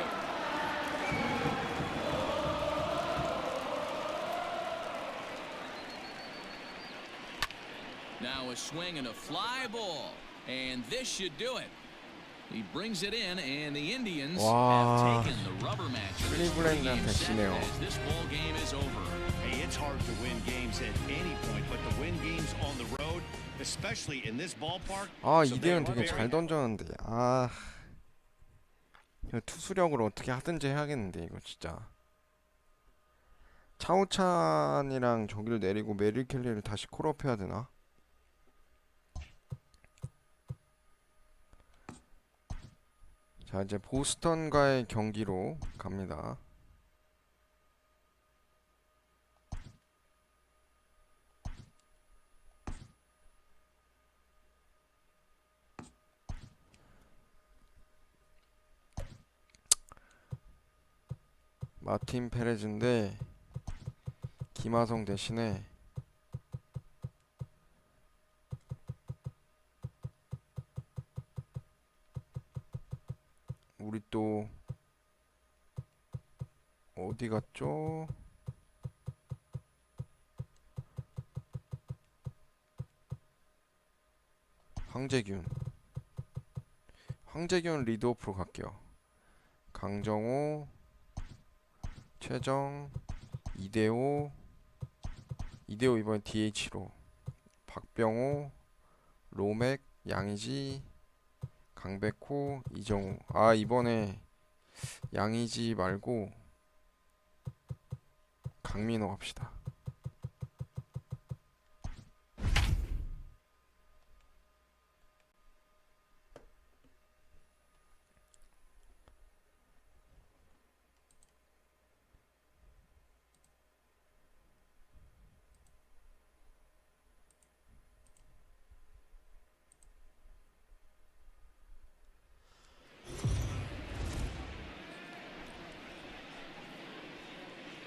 [SPEAKER 2] Now a swing and a fly ball, and this should do it. He brings it in, and the Indians have taken the rubber match.
[SPEAKER 1] 클리블랜드한테 지네요.
[SPEAKER 2] This ball game is over.
[SPEAKER 3] Hey, it's hard to win games at any point, but to win games on the road, especially in this ballpark.
[SPEAKER 1] 아, 이대현 되게 잘 던졌는데. 아, 이거 투수력으로 어떻게 하든지 해야겠는데 이거 진짜. 차우찬이랑 저기를 내리고 메릴 켈리를 다시 콜업 해야 되나? 자, 이제 보스턴과의 경기로 갑니다. 마틴 페레즈인데 김하성 대신에 우리 또 어디 갔죠? 황재균 리드오프로 갈게요. 강정호, 최정, 이대호 이번에 DH로, 박병호, 로맥, 양의지, 강백호, 이정우. 아, 이번에 양의지 말고 강민호 갑시다.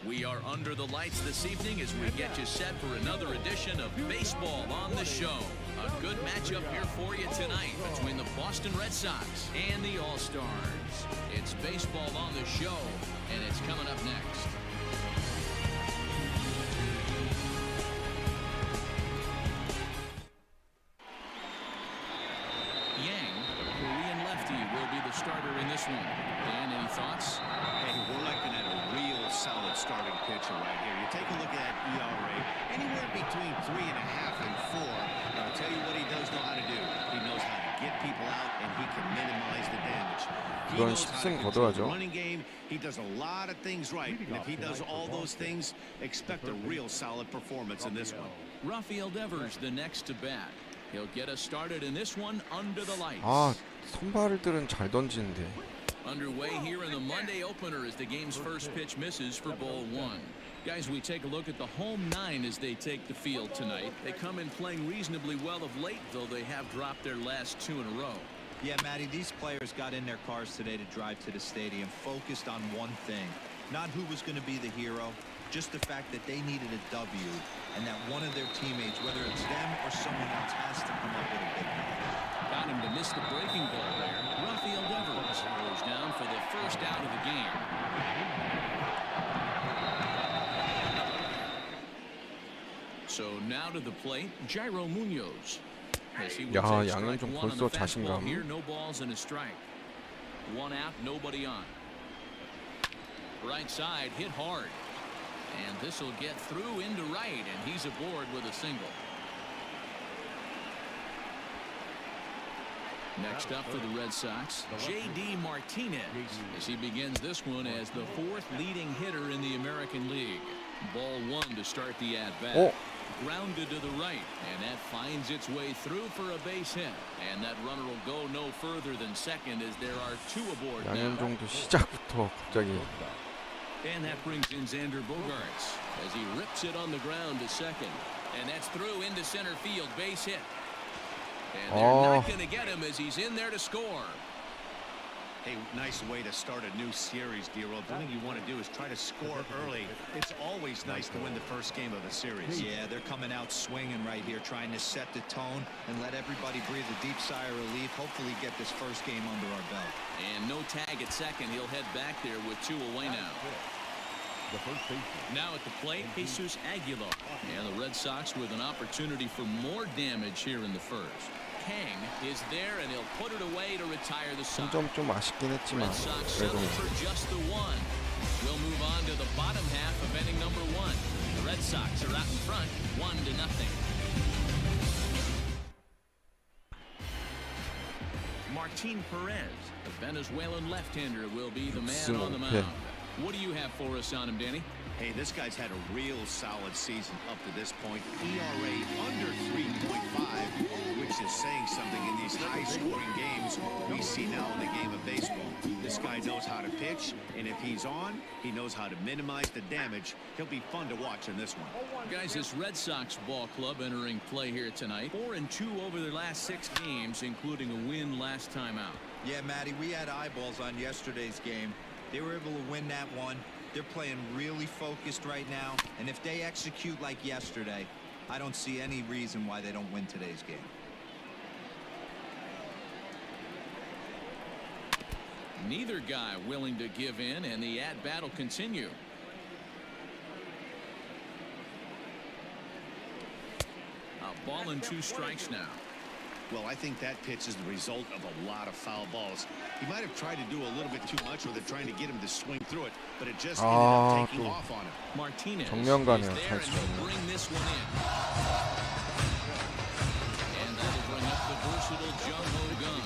[SPEAKER 2] We are under the lights this evening as we get you set for another edition of Baseball on the Show. A good matchup here for you tonight between the Boston Red Sox and the All-Stars. It's Baseball on the Show, and it's coming up next. Yang, a Korean lefty, will be the starter in this one. Dan, any thoughts?
[SPEAKER 3] Hey, we're looking at a real solid starting pitcher right here. You take a look at that ERA, anywhere between 3.5 and 4. I'll tell you what he does know how to do. He knows how to get people out, and he can minimize the damage. He
[SPEAKER 1] 이건
[SPEAKER 3] knows how to
[SPEAKER 1] 10승
[SPEAKER 3] control the
[SPEAKER 1] 거둬야죠.
[SPEAKER 3] running game. He does a lot of things right, and if he does all those things, expect a real solid performance in this one.
[SPEAKER 2] Rafael Devers, the next to bat. He'll get us started in this one under the lights.
[SPEAKER 1] 아, 선발들은 잘 던지는데.
[SPEAKER 2] Underway here in the Monday opener as the game's first pitch misses for ball one. Guys, we take a look at the home nine as they take the field tonight. They come in playing reasonably well of late, though they have dropped their last two in a row.
[SPEAKER 4] Yeah, Matty, these players got in their cars today to drive to the stadium, focused on one thing. Not who was going to be the hero, just the fact that they needed a W, and that one of their teammates, whether it's them or someone else, has to come up with a big one.
[SPEAKER 2] Got him to miss the breaking ball there. Rafael Devers goes down for the first out of the game. So now to the plate, Jairo Munoz. As he will
[SPEAKER 1] 야,
[SPEAKER 2] take
[SPEAKER 1] 양현
[SPEAKER 2] strike
[SPEAKER 1] 좀
[SPEAKER 2] one on
[SPEAKER 1] 벌써
[SPEAKER 2] the fastball
[SPEAKER 1] 자신감.
[SPEAKER 2] here, no balls and a strike. One out, nobody on. Right side hit hard. And this will get through into right, and he's aboard with a single. Next up for the Red Sox, J.D. Martinez, as he begins this one as the 4th leading hitter in the American League. Ball 1 to start the at-bat. Grounded to the right, and that finds its way through for a base hit. And that runner will go no further than second as there are 2 aboard now.
[SPEAKER 1] 양현종도 시작부터 갑자기.
[SPEAKER 2] And that brings in Xander Bogaerts as he rips it on the ground to second. And that's through into center field, base hit. And they're not going to get him as he's in there to score.
[SPEAKER 3] Hey, nice way to start a new series, D-Roll. The thing you want to do is try to score early. It's always nice to win the first game of a series.
[SPEAKER 4] Yeah, they're coming out swinging right here, trying to set the tone and let everybody breathe a deep sigh of relief. Hopefully get this first game under our belt.
[SPEAKER 2] And no tag at second. He'll head back there with 2 away now.
[SPEAKER 5] The first baseman.
[SPEAKER 2] Now at the plate, Jesus Aguilar. And the Red Sox with an opportunity for more damage here in the first. Kang is there, and he'll put it away to retire the side.
[SPEAKER 1] 3점 좀 아쉽긴 했지만
[SPEAKER 2] Red Sox
[SPEAKER 1] 그래도
[SPEAKER 2] settle for just the 1. We'll move on to the bottom half of inning number 1. The Red Sox are out in front, 1-0. Martin Perez, the Venezuelan left-hander, will be the man on the mound. What do you have for us on him, Danny?
[SPEAKER 3] Hey, this guy's had a real solid season up to this point. ERA under 3.5, which is saying something in these high-scoring games we see now in the game of baseball. This guy knows how to pitch, and if he's on, he knows how to minimize the damage. He'll be fun to watch in this one.
[SPEAKER 2] Guys, this Red Sox ball club entering play here tonight. 4-2 over their last 6 games, including a win last time out.
[SPEAKER 4] Yeah, Matty, we had eyeballs on yesterday's game. They were able to win that one. They're playing really focused right now, and if they execute like yesterday, I don't see any reason why they don't win today's game.
[SPEAKER 2] Neither guy willing to give in, and the at-bat will continue. A ball and 2 strikes now.
[SPEAKER 3] Well, I think that pitch is the result of a lot of foul balls. He might have tried to do a little bit too much with it, trying to get him to swing through it, but it just ended up taking off on him.
[SPEAKER 2] Martinez
[SPEAKER 1] 정면 가네요.
[SPEAKER 2] is there, and he'll bring this one in. And that'll bring up the versatile Jung-Ho Gun.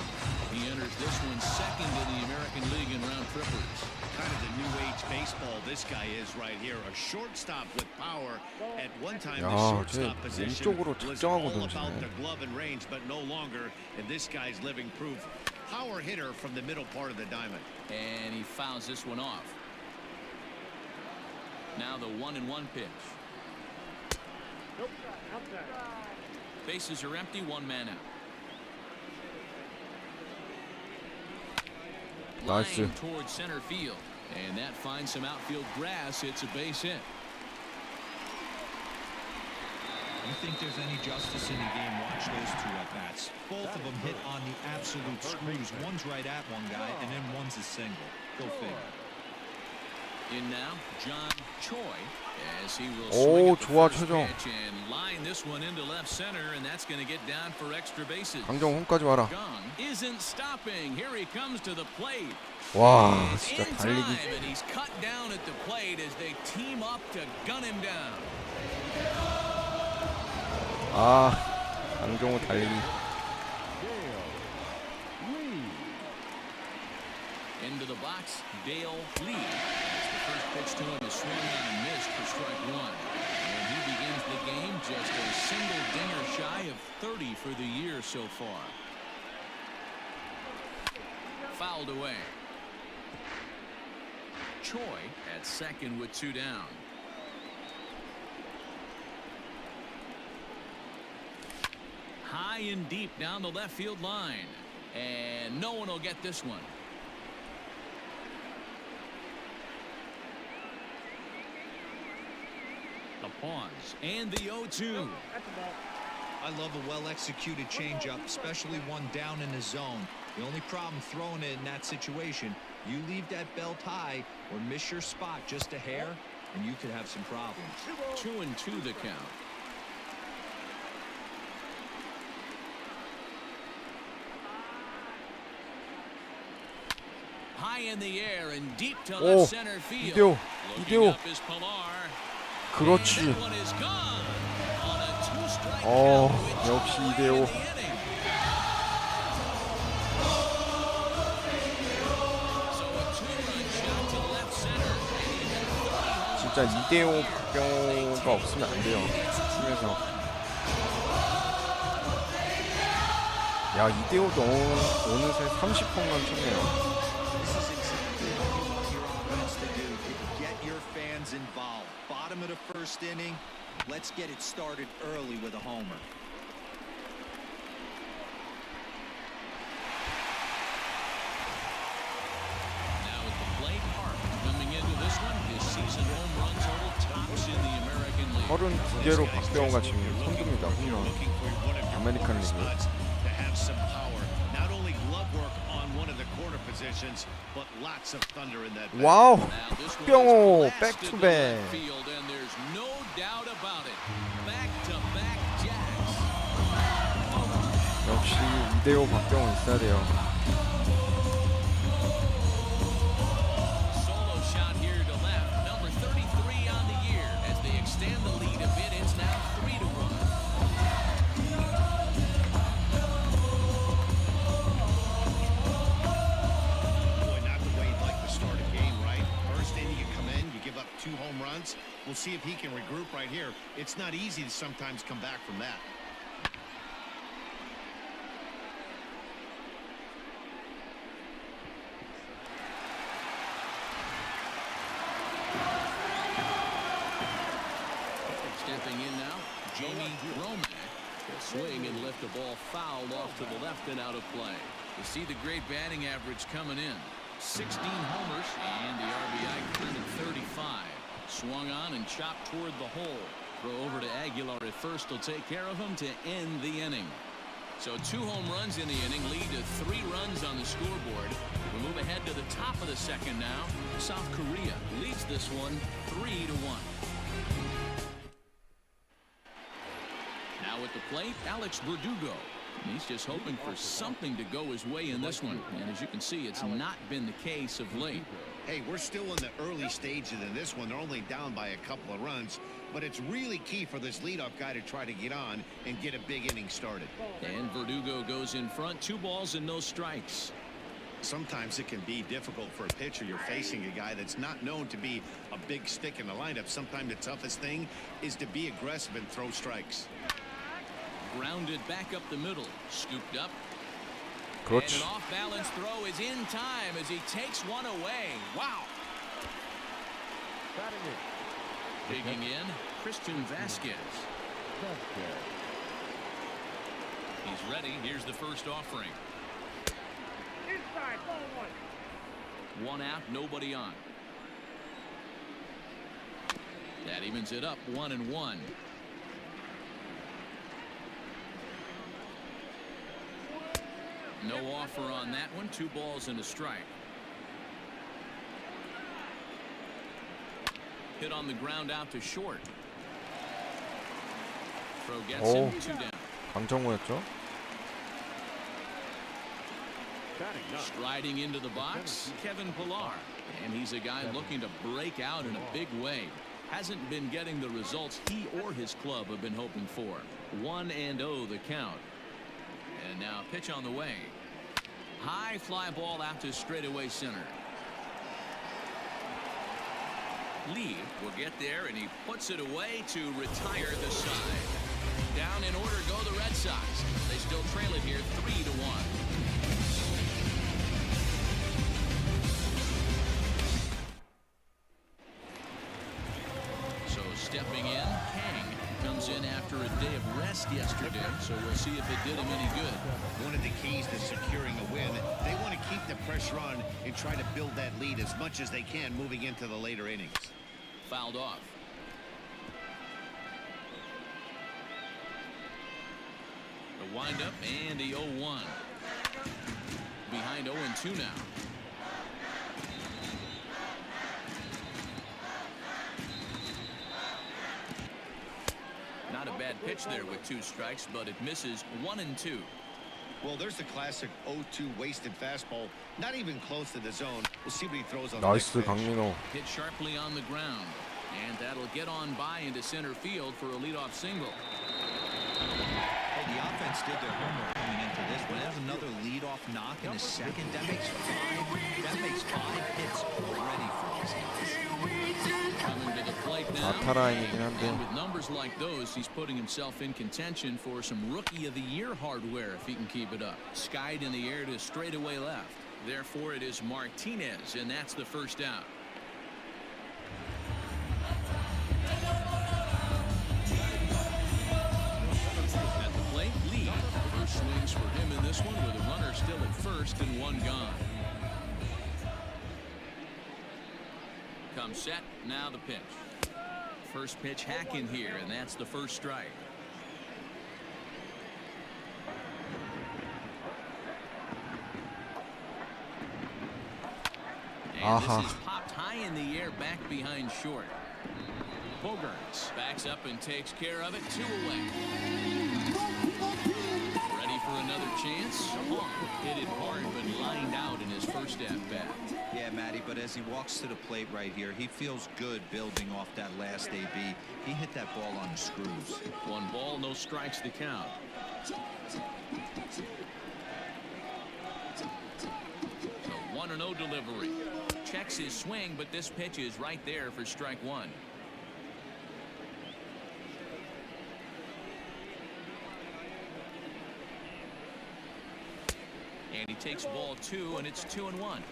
[SPEAKER 2] He enters this one second in the American League in round trippers.
[SPEAKER 3] Kind of the new age baseball this guy is right here. A shortstop with power. At one time, the shortstop position
[SPEAKER 1] 왼쪽으로
[SPEAKER 3] was
[SPEAKER 1] 작정하고
[SPEAKER 3] all about
[SPEAKER 1] 던지네.
[SPEAKER 3] the glove and range, but no longer. And this guy's living proof. Power hitter from the middle part of the diamond.
[SPEAKER 2] And he fouls this one off. Now the 1-1 pitch. Bases are empty, 1 man out.
[SPEAKER 1] 나이스.
[SPEAKER 2] Line towards center field, and that finds some outfield grass. It's a base hit.
[SPEAKER 4] You think there's any justice in the game? Watch those 2 at-bats. Both of them hit on the absolute screws. One's right at one guy, and then one's a single. Go figure.
[SPEAKER 2] In now, John Choi, as he will
[SPEAKER 1] 오,
[SPEAKER 2] swing at the
[SPEAKER 1] 좋아,
[SPEAKER 2] first
[SPEAKER 1] 최정.
[SPEAKER 2] pitch and line this one into left center, and that's going to get down for extra bases.
[SPEAKER 1] 강정 홈까지 와라.
[SPEAKER 2] Jung isn't stopping. Here he comes to the plate.
[SPEAKER 1] 와,
[SPEAKER 2] He's
[SPEAKER 1] 진짜
[SPEAKER 2] in
[SPEAKER 1] 달리기.
[SPEAKER 2] time, and he's cut down at the plate as they team up to gun him down.
[SPEAKER 1] 아, 강정호 달리기.
[SPEAKER 2] Into the box, Dale Lee. The first pitch to him is swung on and missed for strike 1. And he begins the game just a single dinger shy of 30 for the year so far. Fouled away. Choi at second with 2 down. High and deep down the left field line. And no one will get this one. A pause and the 0-2.
[SPEAKER 4] I love a well-executed changeup, especially one down in the zone. The only problem throwing it in that situation, you leave that belt high or miss your spot just a hair, and you could have some problems.
[SPEAKER 2] 2-2 the count. High in the air and deep to left center field.
[SPEAKER 1] 이대호,
[SPEAKER 2] Looking
[SPEAKER 1] 이대호.
[SPEAKER 2] up is Pilar.
[SPEAKER 1] 그렇지. 역시 2대5. 진짜 2대5 박병호가 없으면 안 돼요. 팀에서. 야, 2대5도 어느새 30홈런 쳤네요.
[SPEAKER 4] Involved. Bottom of the first inning. Let's get it started early with a homer.
[SPEAKER 2] Now at the plate, Hart coming into this one. His season home run total tops in the American League.
[SPEAKER 1] 32개로 박병호가 지금 선두입니다. 홈런. 아메리칸 리그.
[SPEAKER 3] To have some power. Not only glove work on one of the corner positions, but lots of thunder in that.
[SPEAKER 1] 와우.
[SPEAKER 2] Now this one
[SPEAKER 1] 박병호
[SPEAKER 2] is blasted to
[SPEAKER 1] 백투백.
[SPEAKER 2] left field, and there's no doubt about it. Back-to-back jacks.
[SPEAKER 1] 역시 2대5 박병호 있어야 돼요.
[SPEAKER 2] Solo shot here to left. Number 33 on the year. As they extend the lead a bit, it's now 3-1.
[SPEAKER 3] Boy, not the way you'd like to start a game, right? First inning, you come in, you give up 2 home runs. We'll see if he can regroup right here. It's not easy to sometimes come back from that.
[SPEAKER 2] Stepping in now, Jamie Romack. Will swing and lift the ball fouled off to the left and out of play. You see the great batting average coming in. 16 homers and the RBI count at 35. Swung on and chopped toward the hole. Throw over to Aguilar at first. Will take care of him to end the inning. So 2 home runs in the inning lead to 3 runs on the scoreboard. We move ahead to the top of the second now. South Korea leads this one 3-1. Now at the plate, Alex Verdugo. He's just hoping for something to go his way in this one. And as you can see, it's not been the case of late.
[SPEAKER 3] Hey, we're still in the early stages in this one. They're only down by a couple of runs, but it's really key for this leadoff guy to try to get on and get a big inning started.
[SPEAKER 2] And Verdugo goes in front, 2 balls and no strikes.
[SPEAKER 3] Sometimes it can be difficult for a pitcher. You're facing a guy that's not known to be a big stick in the lineup. Sometimes the toughest thing is to be aggressive and throw strikes.
[SPEAKER 2] Grounded back up the middle, scooped up.
[SPEAKER 1] 그렇지.
[SPEAKER 2] And an off-balance throw is in time as he takes one away. Wow.
[SPEAKER 5] Batting in.
[SPEAKER 2] Digging in, Christian Vasquez. He's ready. Here's the first offering.
[SPEAKER 5] Inside, ball 1.
[SPEAKER 2] 1 out, nobody on. That evens it up, 1-1. No offer on that one. 2 balls and a strike. Hit on the ground out to short. Throw gets him, 2 down.
[SPEAKER 1] 강정호였죠?
[SPEAKER 5] Batting 9.
[SPEAKER 2] Striding into the box, Kevin Pillar. And he's a guy looking to break out in a big way. Hasn't been getting the results he or his club have been hoping for. 1-0 the count. And now pitch on the way. High fly ball out to straightaway center. Lee will get there, and he puts it away to retire the side. Down in order go the Red Sox. They still trail it here 3-1. So stepping in, Kang comes in after a day of rest yesterday, so we'll see if it did him any good.
[SPEAKER 3] One of the keys to securing a win, they want to keep the pressure on and try to build that lead as much as they can moving into the later innings.
[SPEAKER 2] Fouled off. The windup and the 0-1. Behind 0-2 now. Not a bad pitch there with 2 strikes, but it misses 1-2.
[SPEAKER 3] Well, there's the classic 0-2 wasted fastball. Not even close to the zone. We'll see what he throws on the
[SPEAKER 1] 나이스
[SPEAKER 3] next pitch.
[SPEAKER 1] 강민호.
[SPEAKER 2] Hit sharply on the ground. And that'll get on by into center field for a leadoff single.
[SPEAKER 4] Hey, the offense did their homework coming into this one. There's another leadoff knock in the second. That makes five hits already for these guys.
[SPEAKER 2] Coming to the plate now.
[SPEAKER 1] 아타라인이긴 한데.
[SPEAKER 2] And with numbers like those, he's putting himself in contention for some Rookie of the Year hardware if he can keep it up. Skied in the air to straightaway left. Therefore, it is Martinez, and that's the first out. At the plate, Lee. First swings for him in this one with a runner still at first and one gone. Comes set, now the pitch. First pitch hack in here, and that's the first strike. And this is popped high in the air back behind short. Bogarts backs up and takes care of it. 2 away. Ready for another chance? Hit it hard but lined out in his first at-bat.
[SPEAKER 4] Yeah, Matty, but as he walks to the plate right here, he feels good building off that last AB. He hit that ball on the screws.
[SPEAKER 2] 1 ball, no strikes to count. The 1-0 delivery. Checks his swing, but this pitch is right there for strike 1. And he takes ball 2, and it's 2-1.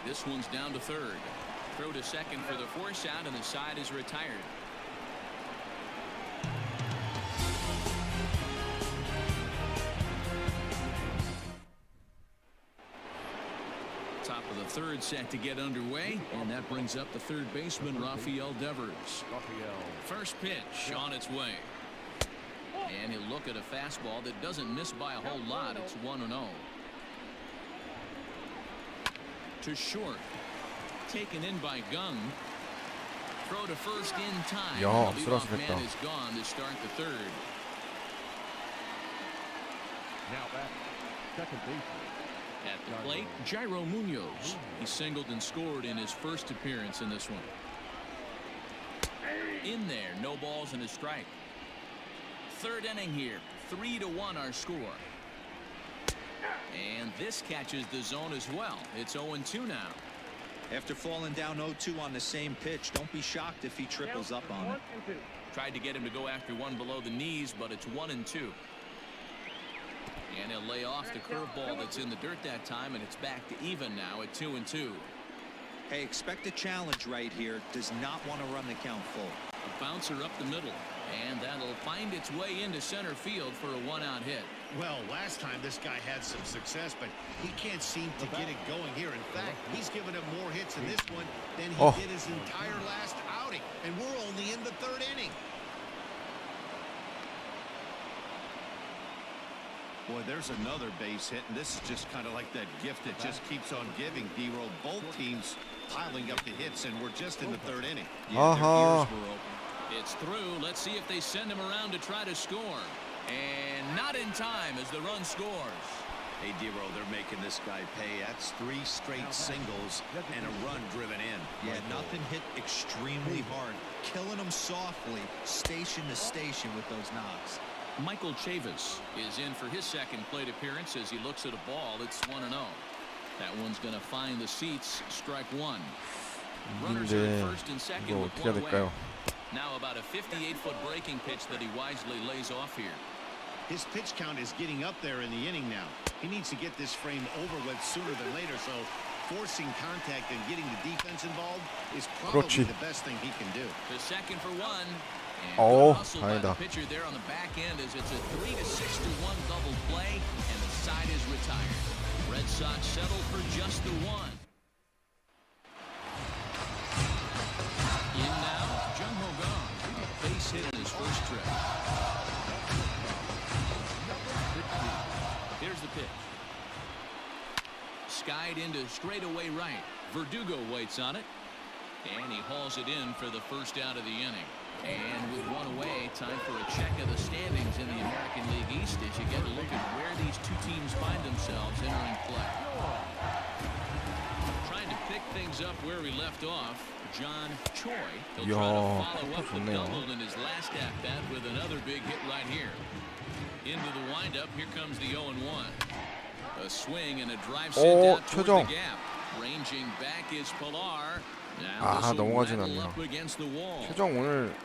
[SPEAKER 2] This one's down to third. Throw to second for the force out, and the side is retired. Top of the third set to get underway, and that brings up the third baseman, Rafael Devers. First pitch on its way. And he'll look at a fastball that doesn't miss by a whole lot. It's 1-0. To short. Taken in by Gung. Throw to first in time.
[SPEAKER 1] 야,
[SPEAKER 2] The leadoff
[SPEAKER 1] 쓰러지겠다.
[SPEAKER 2] man is gone to start the third.
[SPEAKER 5] Now back, second baseman.
[SPEAKER 2] At the plate, Jairo Munoz. He singled and scored in his first appearance in this one. In there, no balls and a strike. Third inning here, 3-1 our score. And this catches the zone as well. It's 0-2 now.
[SPEAKER 4] After falling down 0-2 on the same pitch, don't be shocked if he triples up on it.
[SPEAKER 2] Tried to get him to go after one below the knees, but it's 1-2. And he'll lay off the curveball that's in the dirt that time, and it's back to even now at 2-2.
[SPEAKER 4] Hey, expect a challenge right here. Does not want to run the count full.
[SPEAKER 2] A bouncer up the middle, and that'll find its way into center field for a 1-out hit.
[SPEAKER 3] Well, last time this guy had some success, but he can't seem to get it going here. In fact, he's given up more hits in this one than he did his entire last outing, and we're only in the third inning. Boy, there's another base hit, and this is just kind of like that gift that just keeps on giving, D-Roll. Both teams piling up the hits, and we're just in the third inning.
[SPEAKER 2] Yeah, their ears were open. It's through. Let's see if they send him around to try to score. And not in time as the run scores.
[SPEAKER 3] Hey, D-Roll, they're making this guy pay. That's 3 straight singles and a run driven in.
[SPEAKER 4] Yeah, nothing hit extremely hard. Killing them softly, station to station with those knocks.
[SPEAKER 2] Michael Chavis is in for his second plate appearance as he looks at a ball. It's 1-0. That one's going to find the seats. Strike 1. Runners are at first and second
[SPEAKER 1] 이거
[SPEAKER 2] with
[SPEAKER 1] 어떻게 해야
[SPEAKER 2] 1 away.
[SPEAKER 1] 될까요?
[SPEAKER 2] Now about a 58-foot breaking pitch that he wisely lays off here.
[SPEAKER 3] His pitch count is getting up there in the inning now. He needs to get this frame over with sooner than later, so forcing contact and getting the defense involved is probably the best thing he can do.
[SPEAKER 2] The second for 1. And
[SPEAKER 1] Oh,
[SPEAKER 2] good hustle by the
[SPEAKER 1] 다행이다.
[SPEAKER 2] pitcher there on the back end as it's a 3-6-1 double play, and the side is retired. Red Sox settle for just the 1. In now, Jung Ho Kang. Base hit in his first trip. Here's the pitch. Skied into straightaway right. Verdugo waits on it. And he hauls it in for the first out of the inning. And with one away, time for a check of the standings in the American League East as you get a look at where these two teams find themselves entering play. Trying to pick things up where we left off, John Choi. He'll try to follow up the double in his last at-bat with another big hit right here. Into the windup, here comes the 0-1. A swing and a drive sent out toward the gap. Ranging back is Pilar.
[SPEAKER 1] 아, 넘어가진 않네요. 최정 오늘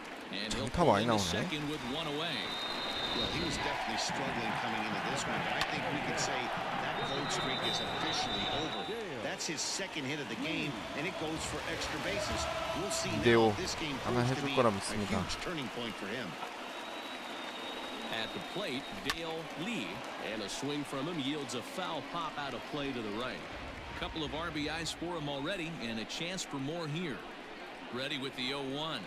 [SPEAKER 1] 장타 많이 나오네.
[SPEAKER 3] Well, he was definitely struggling coming into this one, but I think we could say that cold streak is officially over. That's his second hit of the game, and it goes for extra bases. We'll see now if this game proves to be a huge turning point for him.
[SPEAKER 2] At the plate, Dale Lee, and a swing from him yields a foul pop out of play to the right. Couple of RBIs for him already, and a chance for more here. Ready with the 0-1.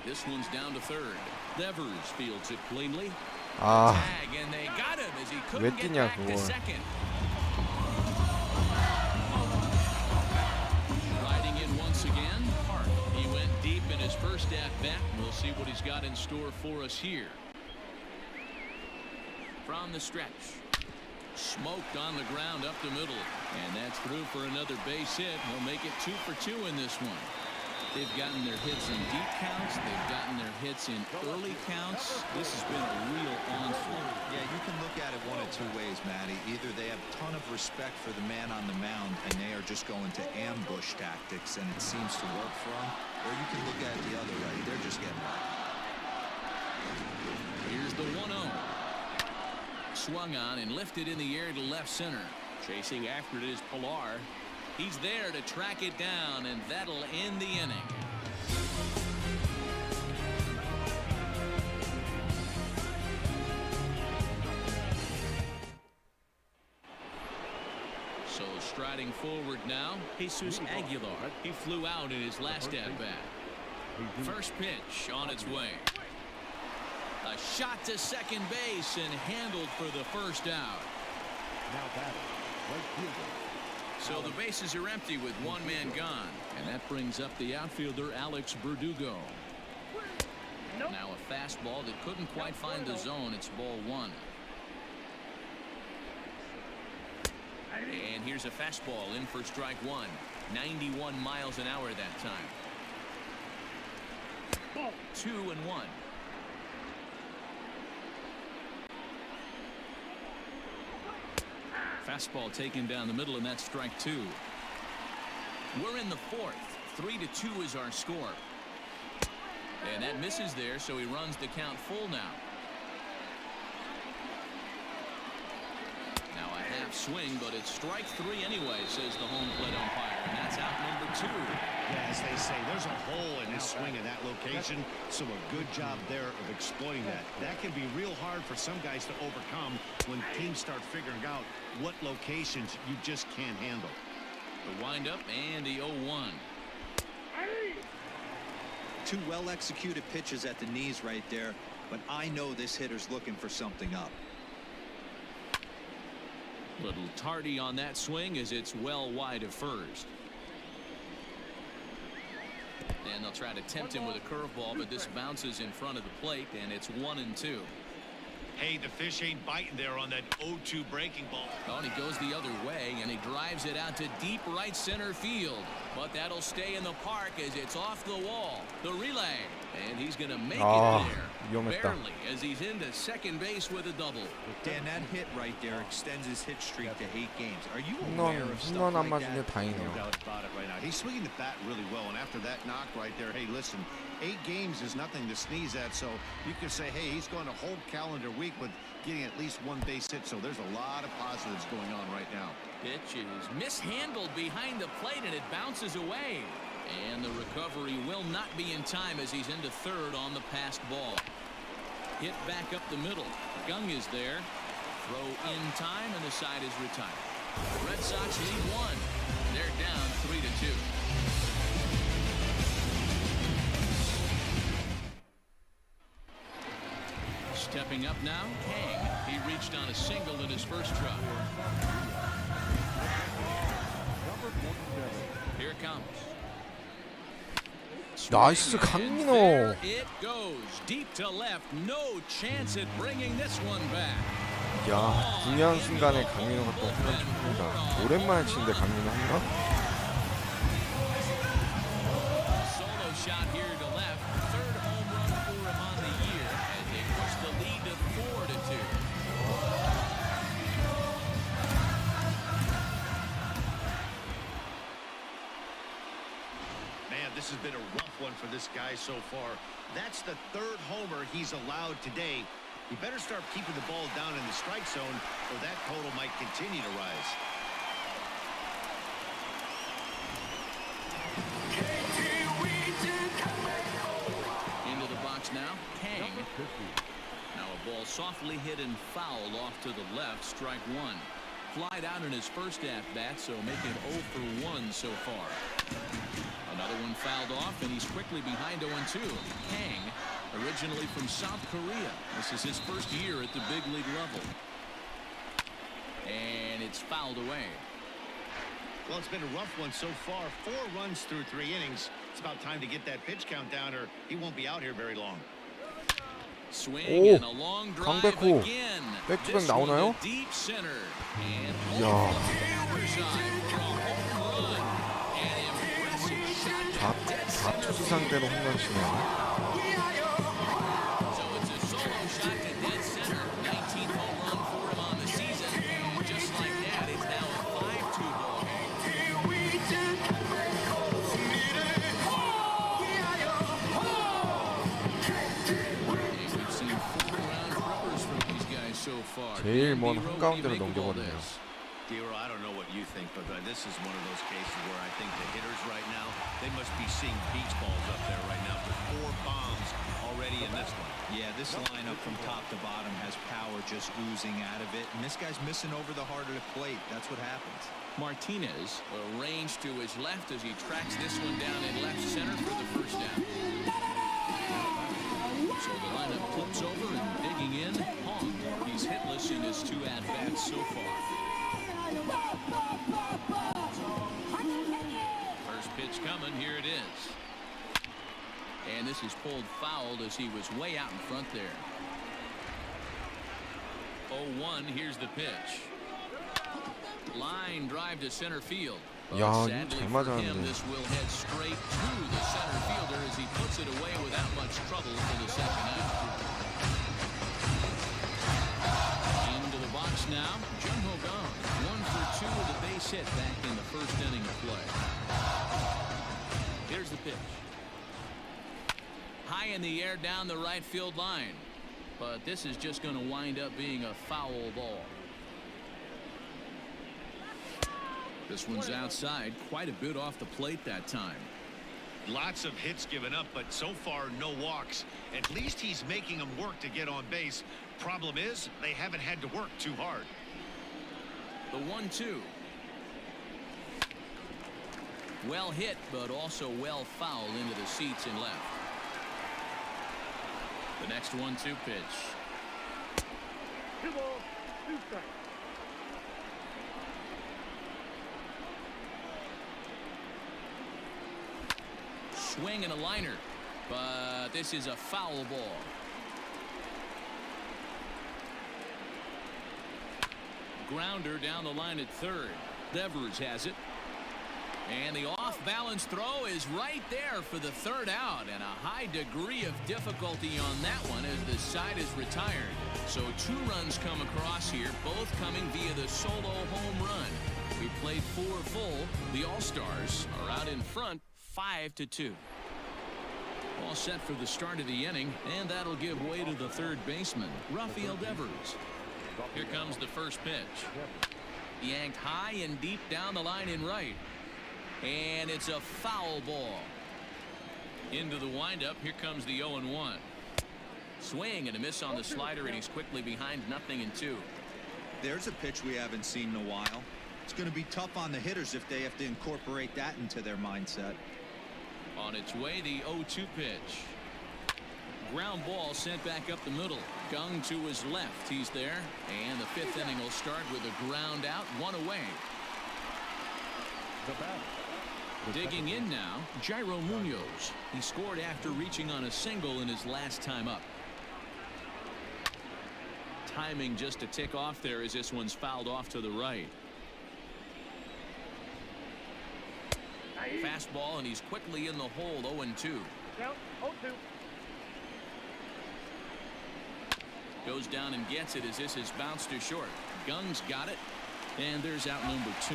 [SPEAKER 2] This one's down to third. Devers fields it cleanly. Tag, and they got him as he couldn't get back to second. Riding in once again. He went deep in his first at-bat. We'll see what he's got in store for us here. From the stretch. Smoked on the ground up the middle, and that's through for another base hit. He'll make it 2 for 2 in this one. They've gotten their hits in deep counts. They've gotten their hits in early counts. This has been a real onslaught.
[SPEAKER 4] Yeah, you can look at it one of two ways, Matty. Either they have a ton of respect for the man on the mound, and they are just going to ambush tactics, and it seems to work for them. Or you can look at it the other way. They're just getting lucky.
[SPEAKER 2] Here's the 1-0. Swung on and lifted in the air to left center. Chasing after it is Pilar. He's there to track it down, and that'll end the inning. So striding forward now, Jesus Aguilar. He flew out in his last at-bat. First pitch on its way. A shot to second base and handled for the first out.
[SPEAKER 5] Now batting, right fielder.
[SPEAKER 2] So the bases are empty with one man gone, and that brings up the outfielder Alex Verdugo. Now a fastball that couldn't quite find the zone. It's ball one. And here's a fastball in for strike one. 91 miles an hour that time. 2-1. Fastball taken down the middle, and that's strike two. We're in the fourth. 3-2 is our score. And that misses there, so he runs the count full now. Now a half swing, but it's strike three anyway, says the home plate umpire, and that's out number two.
[SPEAKER 3] Yeah, as they say, there's a hole in his swing in that location, so a good job there of exploiting that. That can be real hard for some guys to overcome when teams start figuring out what locations you just can't handle.
[SPEAKER 2] The windup and the 0-1.
[SPEAKER 4] Two well-executed pitches at the knees right there, but I know this hitter's looking for something up.
[SPEAKER 2] Little tardy on that swing as it's well wide of first. And they'll try to tempt him with a curveball, but this bounces in front of the plate, and it's 1-2.
[SPEAKER 3] Hey, the fish ain't biting there on that 0-2 breaking ball.
[SPEAKER 2] Oh, and he goes the other way, and he drives it out to deep right center field. But that'll stay in the park as it's off the wall. The relay, and he's going to make it there. Barely, as he's into second base with a double.
[SPEAKER 4] Dan, that hit right there extends his hit streak to 8 games. Are you aware of stuff like that?
[SPEAKER 3] No doubt about it right now. He's swinging the bat really well, and after that knock right there, hey, listen, 8 games is nothing to sneeze at, so you could say, hey, he's going a whole calendar week with getting at least one base hit, so there's a lot of positives going on right now.
[SPEAKER 2] Pitch is mishandled behind the plate, and it bounces away. And the recovery will not be in time as he's into third on the passed ball. Hit back up the middle. Gung is there. Throw in time, and the side is retired. The Red Sox lead one. They're down 3-2. Stepping up now, Kang. He reached on a single in his first try. Here it comes.
[SPEAKER 1] 나이스
[SPEAKER 2] Swing, and
[SPEAKER 1] 강민호.
[SPEAKER 2] there it goes. Deep to left. No chance at bringing this one back.
[SPEAKER 1] 야, 중요한 순간에 강민호가 또 홈런 칩니다. 오랜만에 치는데 강민호 홈런?
[SPEAKER 2] Solo shot here to left. Third home run for him on the year as they push the lead to 4-2.
[SPEAKER 3] Man, this has been a rough one for this guy so far. That's the third homer he's allowed today. He better start keeping the ball down in the strike zone, or that total might continue to rise.
[SPEAKER 2] Into the box now. Kang. Now a ball softly hit and foul off to the left. Strike one. Flied out in his first at-bat, so making 0 for 1 so far. Another one fouled off, and he's quickly behind 0-2. Kang, originally from South Korea. This is his first year at the big league level. And it's fouled away.
[SPEAKER 3] Well, it's been a rough one so far. 4 runs through 3 innings. It's about time to get that pitch count down, or he won't be out here very long.
[SPEAKER 2] Swing
[SPEAKER 1] 오,
[SPEAKER 2] and a long drive
[SPEAKER 1] 강백호.
[SPEAKER 2] again.
[SPEAKER 1] 백투백
[SPEAKER 2] This one
[SPEAKER 1] 나오나요?
[SPEAKER 2] to deep center. And
[SPEAKER 1] 야.
[SPEAKER 2] off the other side for a home run. An impressive shot to dead center
[SPEAKER 1] 좌투수
[SPEAKER 2] field.
[SPEAKER 1] 상대로 홈런 치네요.
[SPEAKER 2] So it's a solo shot to dead center. 19th home run for him on the season. And just like that, it's now a 5-2 ball game. And we've seen 4 round rubbers from these guys so far.
[SPEAKER 1] 제일 먼
[SPEAKER 2] D-Row,
[SPEAKER 1] 한가운데로
[SPEAKER 2] what do you make of all
[SPEAKER 1] 넘겨버리네요.
[SPEAKER 2] this?
[SPEAKER 3] D-Row, I don't know what you think, but this is one of those cases where I think the hitters right now, they must be seeing beach balls up there right now for 4 bombs already in this one.
[SPEAKER 4] Yeah, this lineup from top to bottom has power just oozing out of it, and this guy's missing over the heart of the plate. That's what happens.
[SPEAKER 2] Martinez arranged to his left as he tracks this one down in left center for the first down. So the lineup flips over and digging in. Hong, he's hitless in his 2 at-bats so far. First pitch coming. Here it is. And this is pulled fouled as he was way out in front there. 0-1. Here's the pitch. Line drive to center field. But
[SPEAKER 1] 야, 이거
[SPEAKER 2] sadly
[SPEAKER 1] 잘
[SPEAKER 2] for him,
[SPEAKER 1] 맞았는데.
[SPEAKER 2] this will head straight to the center fielder as he puts it away without much trouble for the second out. Into the box now. Jung-ho gone. 1 for 2 with a base hit back in the first inning of play. Here's the pitch. High in the air down the right field line. But this is just going to wind up being a foul ball. This one's outside, quite a bit off the plate that time.
[SPEAKER 3] Lots of hits given up, but so far no walks. At least he's making them work to get on base. Problem is, they haven't had to work too hard.
[SPEAKER 2] The 1-2. Well hit, but also well fouled into the seats and left. The next 1-2 pitch.
[SPEAKER 5] 2 balls, 2 strikes.
[SPEAKER 2] Swing and a liner, but this is a foul ball. Grounder down the line at third. Devers has it. And the off-balance throw is right there for the third out, and a high degree of difficulty on that one as the side is retired. So 2 runs come across here, both coming via the solo home run. We played 4 full. The All-Stars are out in front 5-2. All set for the start of the inning, and that'll give way to the third baseman, Rafael Devers. Here comes the first pitch. Yanked high and deep down the line in right. And it's a foul ball. Into the windup. Here comes the 0-1. Swing and a miss on the slider, and he's quickly behind 0-2.
[SPEAKER 4] There's a pitch we haven't seen in a while. It's going to be tough on the hitters if they have to incorporate that into their mindset.
[SPEAKER 2] On its way, the 0-2 pitch. Ground ball sent back up the middle. Gung to his left. He's there. And the 5th inning will start with a ground out, 1 away.
[SPEAKER 5] The batter,
[SPEAKER 2] Digging in now, Jairo Munoz. He scored after reaching on a single in his last time up. Timing just a tick off there as this one's fouled off to the right. Fastball, and he's quickly in the hole. 0-2. Goes down and gets it as this is bounced to short. Gung's got it, and there's out number 2.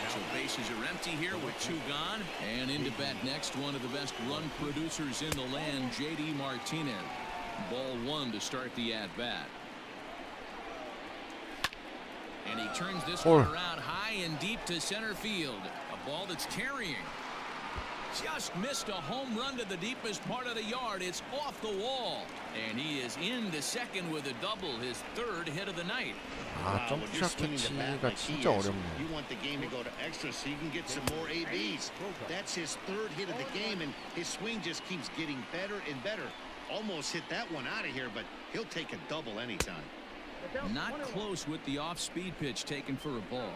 [SPEAKER 2] So bases are empty here with 2 gone, and into bat next, one of the best run producers in the land, J.D. Martinez. Ball 1 to start the at-bat. And he turns this one around high and deep to center field. A ball that's carrying. Just missed a home run to the deepest part of the yard. It's off the wall. And he is into second with a double, his 3rd hit of the night.
[SPEAKER 1] 아, 점프샷 캐치가 진짜 어렵네.
[SPEAKER 3] You want the game to go to extra so you can get some more ABs. That's his 3rd hit of the game, and his swing just keeps getting better and better. Almost hit that one out of here, but he'll take a double anytime.
[SPEAKER 2] Not close with the off-speed pitch taken for a ball.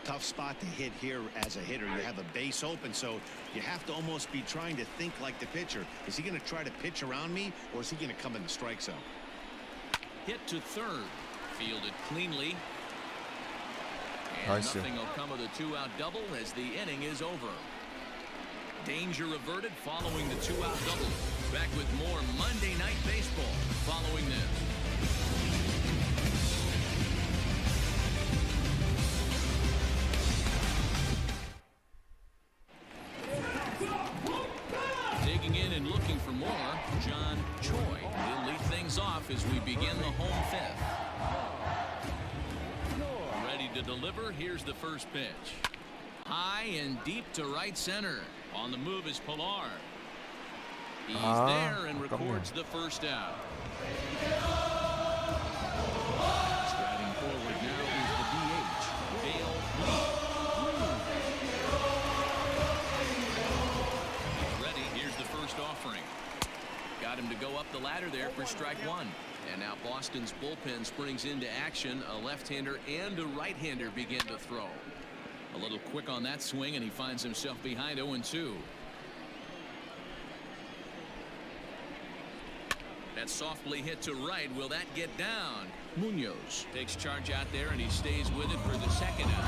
[SPEAKER 3] Tough spot to hit here as a hitter. You have a base open, so you have to almost be trying to think like the pitcher. Is he going to try to pitch around me, or is he going to come in the strike zone?
[SPEAKER 2] Hit to 3rd. Fielded cleanly. And
[SPEAKER 1] Nice.
[SPEAKER 2] nothing will come of the 2-out double as the inning is over. Danger averted following the 2-out double. Back with more Monday Night Baseball following this. Digging in and looking for more, John Choi. He'll lead things off as we begin the home 5th. Ready to deliver. Here's the first pitch. High and deep to right center. On the move is Pilar. He's there and records the first out. Striding forward now is the DH, Dale Lee. He's ready. Here's the first offering. Got him to go up the ladder there for strike 1. And now Boston's bullpen springs into action. A left-hander and a right-hander begin to throw. A little quick on that swing, and he finds himself behind 0-2. That softly hit to right. Will that get down? Munoz takes charge out there, and he stays with it for the second out.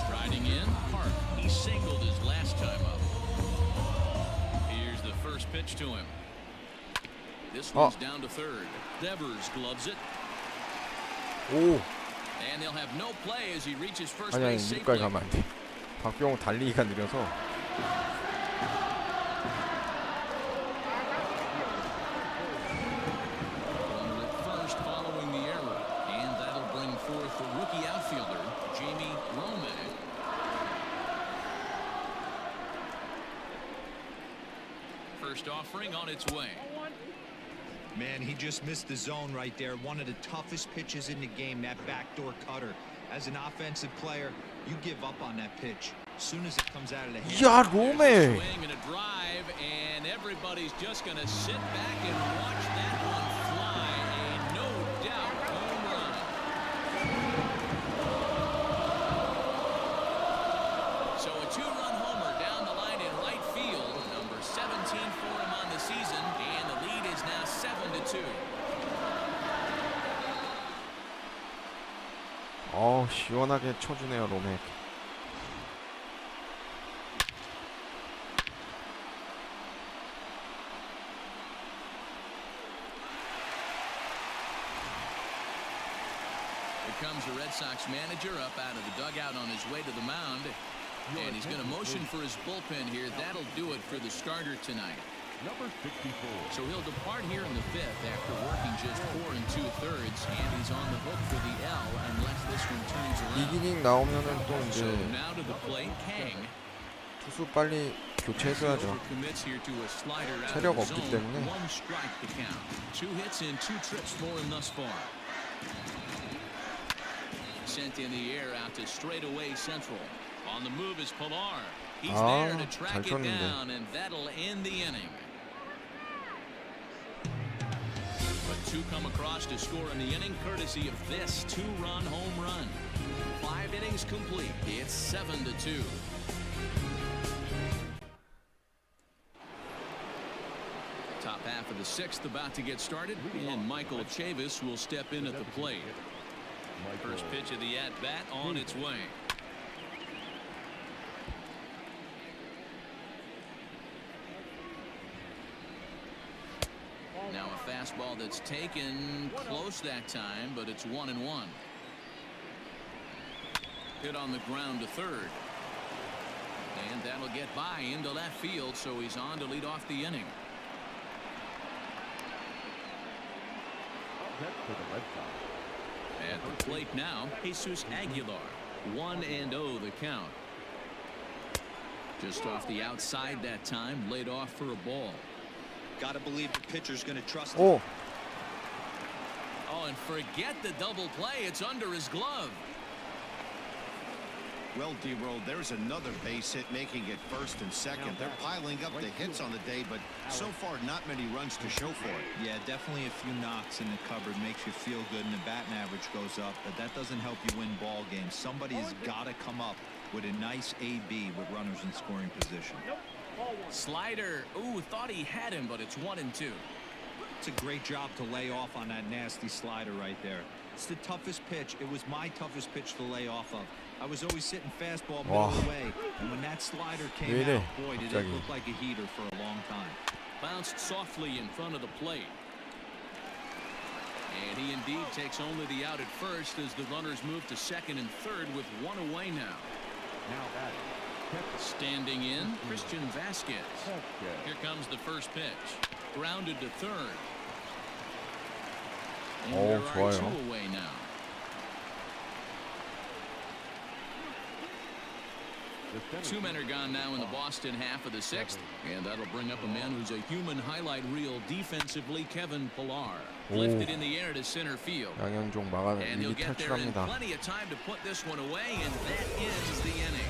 [SPEAKER 2] Striding in, Park. He singled his last time up. Here's the first pitch to him. This one's down to 3rd. Devers gloves it.
[SPEAKER 1] 오.
[SPEAKER 2] And they'll have no play as he reaches first
[SPEAKER 1] 아니
[SPEAKER 2] base
[SPEAKER 1] 여기까지
[SPEAKER 2] safely.
[SPEAKER 1] 가면 안 돼. 박병호 달리기가 느려서.
[SPEAKER 2] Runner at first following the error, and that'll bring forth the rookie outfielder Jamie Romanek. First offering on its way.
[SPEAKER 4] Man, he just missed the zone right there. One of the toughest pitches in the game, that backdoor cutter. As an offensive player, you give up on that pitch. As soon as it comes out of the hand.
[SPEAKER 1] 야,
[SPEAKER 2] There's a
[SPEAKER 1] 로메.
[SPEAKER 2] swing and a drive, and everybody's just going to sit back and watch that one fly. A no doubt home run. So a 2-run homer down the line in right field. Number 17 for him on the season, and the lead is now 7-2.
[SPEAKER 1] 시원하게 쳐주네요, 로메.
[SPEAKER 2] Here comes the Red Sox manager up out of the dugout on his way to the mound. And he's going to motion for his bullpen here. That'll do it for the starter tonight.
[SPEAKER 5] Number 64.
[SPEAKER 2] So he'll depart here in the 5th after working just 4 2/3, and he's on the hook for the L unless this one turns around.
[SPEAKER 1] 이기닝 나오면은 또
[SPEAKER 2] So
[SPEAKER 1] 이제
[SPEAKER 2] now to the plate, Kang.
[SPEAKER 1] 투수 빨리 교체해줘야죠.
[SPEAKER 2] Commits here to a slider out
[SPEAKER 1] 체력
[SPEAKER 2] of the
[SPEAKER 1] 없기
[SPEAKER 2] zone.
[SPEAKER 1] 때문에.
[SPEAKER 2] 1 strike to count. 2 hits and 2 trips for him thus far. Sent in the air out to straightaway central. On the move is Pilar. He's there to track
[SPEAKER 1] 잘
[SPEAKER 2] it
[SPEAKER 1] 쳤는데.
[SPEAKER 2] down, and that'll end the inning. But two come across to score in the inning, courtesy of this two-run home run. 5 innings complete. It's 7-2. Top half of the 6th about to get started, and Michael Chavis will step in at the plate. First pitch of the at-bat on its way. Now a fastball that's taken close that time, but it's 1-1. Hit on the ground to third. And that'll get by into left field, so he's on to lead off the inning. At the plate now, Jesus Aguilar. 1-0 the count. Just off the outside that time, laid off for a ball.
[SPEAKER 4] Got to believe the pitcher's going to trust him.
[SPEAKER 1] 오.
[SPEAKER 2] Oh, and forget the double play. It's under his glove.
[SPEAKER 3] Well, D-Roll, there's another base hit, making it first and second. They're piling up the hits on the day, but so far not many runs to show for it.
[SPEAKER 4] Yeah, definitely a few knocks in the cupboard makes you feel good, and the batting average goes up, but that doesn't help you win ball games. Somebody has got to come up with a nice AB with runners in scoring position.
[SPEAKER 2] Slider. Ooh, thought he had him, but it's 1-2.
[SPEAKER 4] It's a great job to lay off on that nasty slider right there. It's the toughest pitch. It was my toughest pitch to lay off of. I was always sitting fastball middle of the way, and when that slider came out, boy, did it look like a heater for a long time.
[SPEAKER 2] Bounced softly in front of the plate. And he indeed takes only the out at first as the runners move to second and third with one away now. Standing in, Christian Vasquez. Here comes the first pitch. Grounded to third. And there are two away now. Two men are gone now in the Boston half of the 6th, and that'll bring up a man who's a human highlight reel defensively, Kevin Pillar. Lifted in the air to center field.
[SPEAKER 1] 양현종 막아내.
[SPEAKER 2] And he'll
[SPEAKER 1] 위기
[SPEAKER 2] get there in
[SPEAKER 1] 탈출합니다.
[SPEAKER 2] plenty of time to put this one away, and that ends the inning.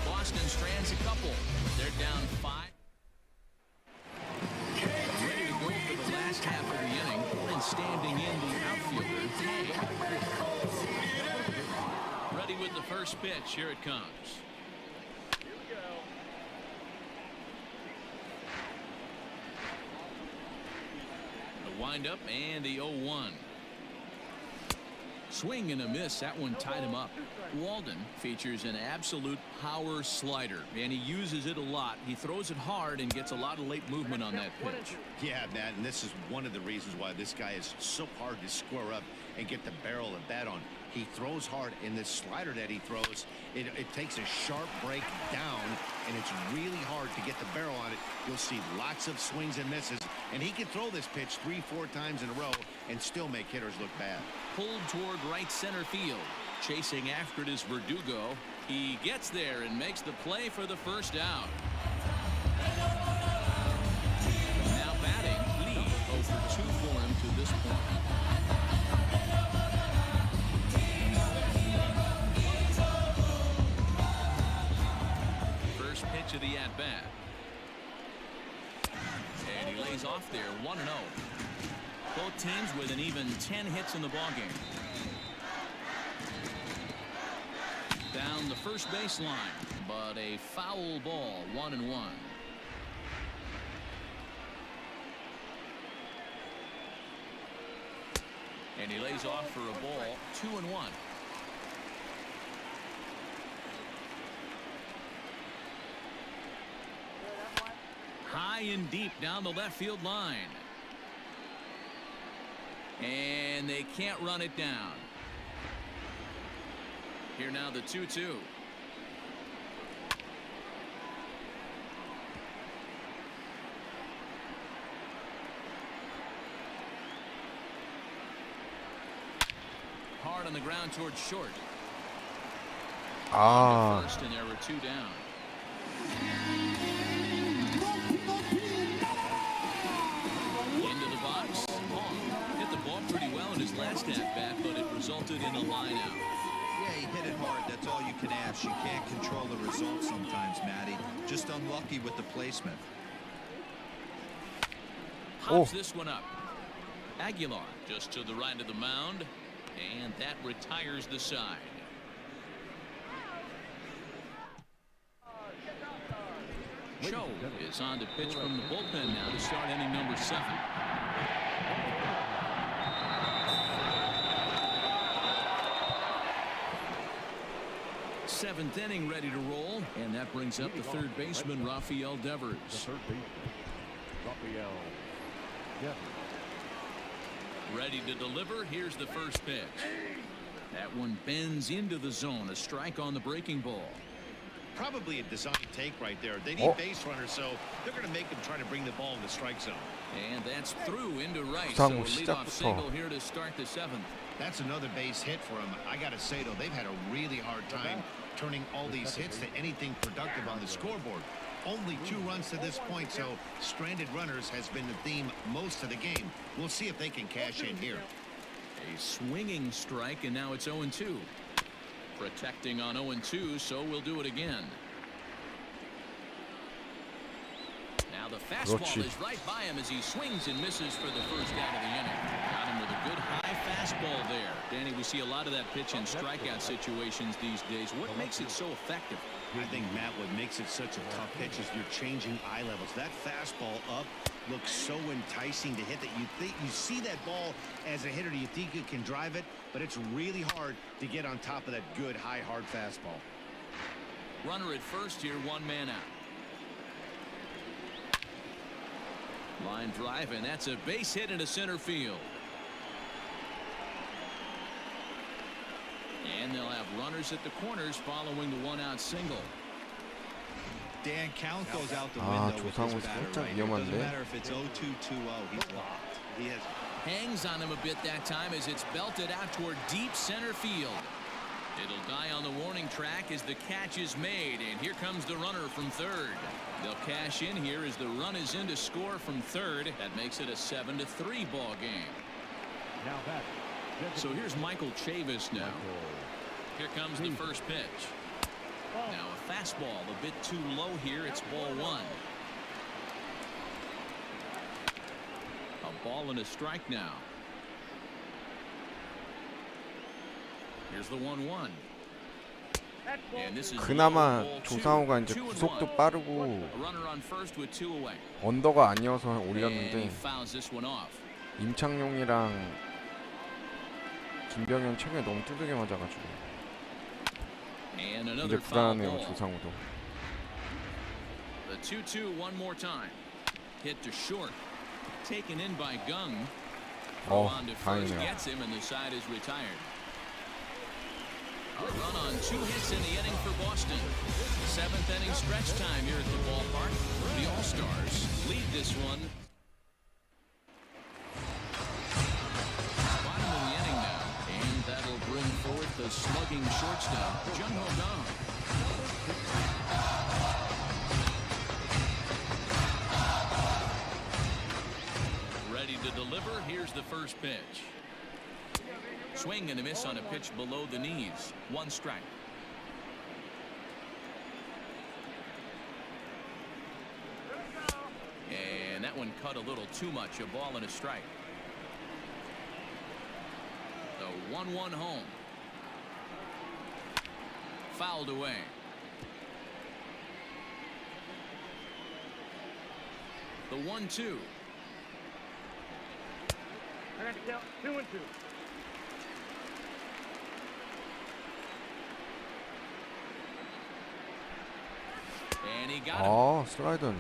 [SPEAKER 2] Boston strands a couple. They're down 5. Ready to go for the last half of the inning, and standing in the outfielder, Hay. Ready with the first pitch. Here it comes. Wind up and the 0-1. Swing and a miss. That one tied him up. Walden features an absolute power slider, and he uses it a lot. He throws it hard and gets a lot of late movement on that pitch.
[SPEAKER 3] Yeah, Matt, and this is one of the reasons why this guy is so hard to square up and get the barrel of that on. He throws hard, and this slider that he throws, it takes a sharp break down, and it's really hard to get the barrel on it. You'll see lots of swings and misses, and he can throw this pitch 3-4 times in a row and still make hitters look bad.
[SPEAKER 2] Pulled toward right center field. Chasing after it is Verdugo. He gets there and makes the play for the first out. Now batting, Lee, 0-for-2 for him to this point. First pitch of the at-bat. And he lays off there, 1-0. Both teams with an even 10 hits in the ballgame. Down the first baseline, but a foul ball, 1-1. And he lays off for a ball, 2-1. High and deep down the left field line. And they can't run it down. Here now the 2-2. Hard on the ground towards short. First, and there were 2 down. Into the box. Long hit the ball pretty well in his last at-bat, but it resulted in a line out.
[SPEAKER 4] Yeah, he hit it hard. That's all you can ask. You can't control the results sometimes, Matty. Just unlucky with the placement.
[SPEAKER 2] Hops this one up. Aguilar just to the right of the mound, and that retires the side. Cho is on to pitch from the bullpen now to start inning number 7. Seventh inning ready to roll, and that brings up the third baseman Rafael Devers.
[SPEAKER 5] The third baseman, Rafael Devers.
[SPEAKER 2] Ready to deliver. Here's the first pitch. That one bends into the zone. A strike on the breaking ball.
[SPEAKER 3] Probably a design take right there. They need base runners, so they're going to make them try to bring the ball in the strike zone.
[SPEAKER 2] And that's through into right. So a leadoff single here to start the 7th.
[SPEAKER 3] That's another base hit for them. I got to say, though, they've had a really hard time turning all these hits to anything productive on the scoreboard. Only 2 runs to this point, so stranded runners has been the theme most of the game. We'll see if they can cash in here.
[SPEAKER 2] A swinging strike, and now it's 0-2. Protecting on 0-2, so we'll do it again. Now the fastball is right by him as he swings and misses for the first out of the inning. Got him with a good high fastball there. Danny, we see a lot of that pitch in strikeout situations these days. What makes it so effective?
[SPEAKER 3] I think, Matt, what makes it such a tough pitch is you're changing eye levels. That fastball up looks so enticing to hit that you see that ball as a hitter, you think you can drive it, but it's really hard to get on top of that good high hard fastball.
[SPEAKER 2] Runner at first here, 1 man out. Line drive, and that's a base hit into center field. And they'll have runners at the corners following the 1-out single.
[SPEAKER 4] Dan, count goes out the window with
[SPEAKER 1] 조상우
[SPEAKER 4] this batter
[SPEAKER 1] 살짝
[SPEAKER 4] right here. Doesn't
[SPEAKER 1] 위험한데.
[SPEAKER 4] matter if it's 0-2, 2-0. He's locked.
[SPEAKER 3] He has
[SPEAKER 2] Hangs on him a bit that time as it's belted out toward deep center field. It'll die on the warning track as the catch is made, and here comes the runner from third. They'll cash in here as the run is in to score from third. That makes it a 7-3 ball game.
[SPEAKER 5] Now that.
[SPEAKER 2] So here's Michael Chavis now. Here comes the first pitch. Now a fastball a bit too low here. It's ball 1. A ball and a strike now. Here's the 1-1. And this is
[SPEAKER 1] 그나마
[SPEAKER 2] ball 2,
[SPEAKER 1] 조상우가 이제
[SPEAKER 2] 2-1.
[SPEAKER 1] 구속도 빠르고
[SPEAKER 2] A runner on first with 2 away.
[SPEAKER 1] 언더가 아니어서
[SPEAKER 2] And he
[SPEAKER 1] 올렸는데
[SPEAKER 2] fouls this one off.
[SPEAKER 1] 임창용이랑 김병현 최근에 너무 두들겨 맞아가지고
[SPEAKER 2] And
[SPEAKER 1] 이제
[SPEAKER 2] another foul
[SPEAKER 1] 불안하네요.
[SPEAKER 2] ball.
[SPEAKER 1] 조상우도.
[SPEAKER 2] The 2-2 one more time. Hit to short. Taken in by Gung. On to first,
[SPEAKER 1] 다행이네요.
[SPEAKER 2] gets him, and the side is retired. A run on 2 hits in the inning for Boston. 7th inning stretch time here at the ballpark. The All-Stars lead this one. Bottom of the inning now, and that'll bring forth the slugging shortstop, Jung Ho Kang. Ready to deliver. Here's the first pitch. Swing and a miss on a pitch below the knees. 1 strike. And that one cut a little too much. A ball and a strike. The 1-1 home. Fouled away. The 1-2.
[SPEAKER 5] 2-2.
[SPEAKER 2] And he got him.
[SPEAKER 1] 슬라이더네.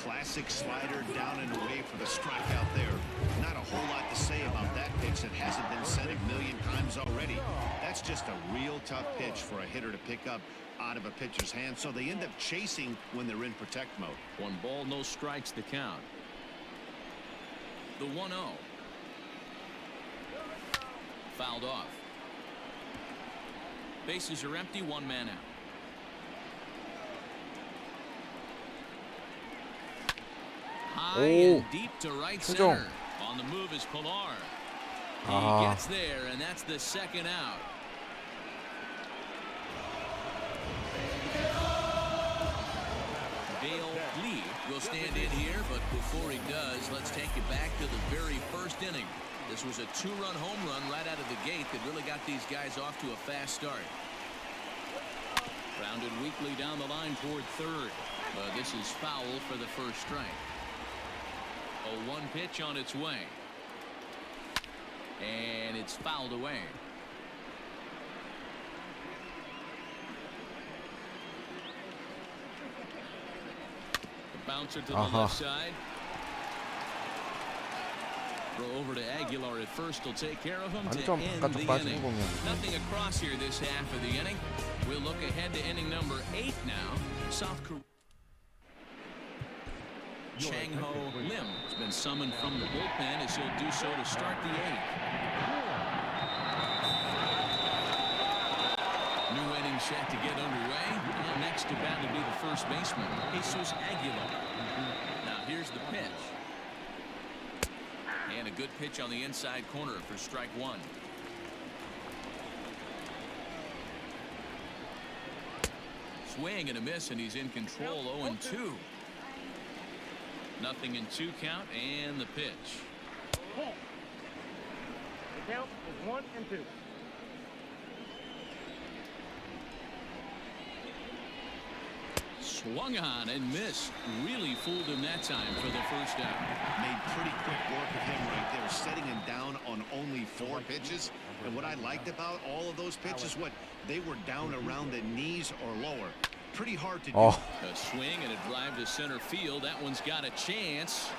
[SPEAKER 3] classic slider down and away for the strikeout there. Not a whole lot to say about that pitch that hasn't been said a million times already. That's just a real tough pitch for a hitter to pick up out of a pitcher's hand, so they end up chasing when they're in protect mode.
[SPEAKER 2] 1 ball, no strikes the count. The 1-0. Fouled off. Bases are empty, 1 man out. High and deep to right
[SPEAKER 1] 표정.
[SPEAKER 2] center. On the move is Pilar. He
[SPEAKER 1] 아.
[SPEAKER 2] gets there, and that's the 2nd out. Dale Lee will stand in here, but before he does, let's take you back to the very first inning. This was a 2-run home run right out of the gate that really got these guys off to a fast start. Grounded weakly down the line toward third. But this is foul for the first strike. A 1 pitch on its way. And it's fouled away. The bouncer to the left side. Throw over to Aguilar at first. Will take care of him to
[SPEAKER 1] 완전
[SPEAKER 2] end
[SPEAKER 1] 바깥쪽
[SPEAKER 2] the
[SPEAKER 1] 빠지는
[SPEAKER 2] inning.
[SPEAKER 1] 공이었는데.
[SPEAKER 2] Nothing across here this half of the inning. We'll look ahead to inning number 8 now. South Korea. Chang-Ho Lim has been summoned from the bullpen as he'll do so to start the 8th. New inning set to get underway. And next to bat will be the first baseman, Jesus Aguilar. Now here's the pitch. And a good pitch on the inside corner for strike 1. Swing and a miss, and he's in control. 0-2. Nothing in 2 count, and the pitch.
[SPEAKER 6] The count is 1-2.
[SPEAKER 2] Swung on and missed. Really fooled him that time for the first out.
[SPEAKER 3] Made pretty quick work of him right there, setting him down on only 4 pitches. And what I liked about all of those pitches, they were down around the knees or lower. Pretty hard to do.
[SPEAKER 1] Oh,
[SPEAKER 2] A swing and a drive to center field. That one's got a chance.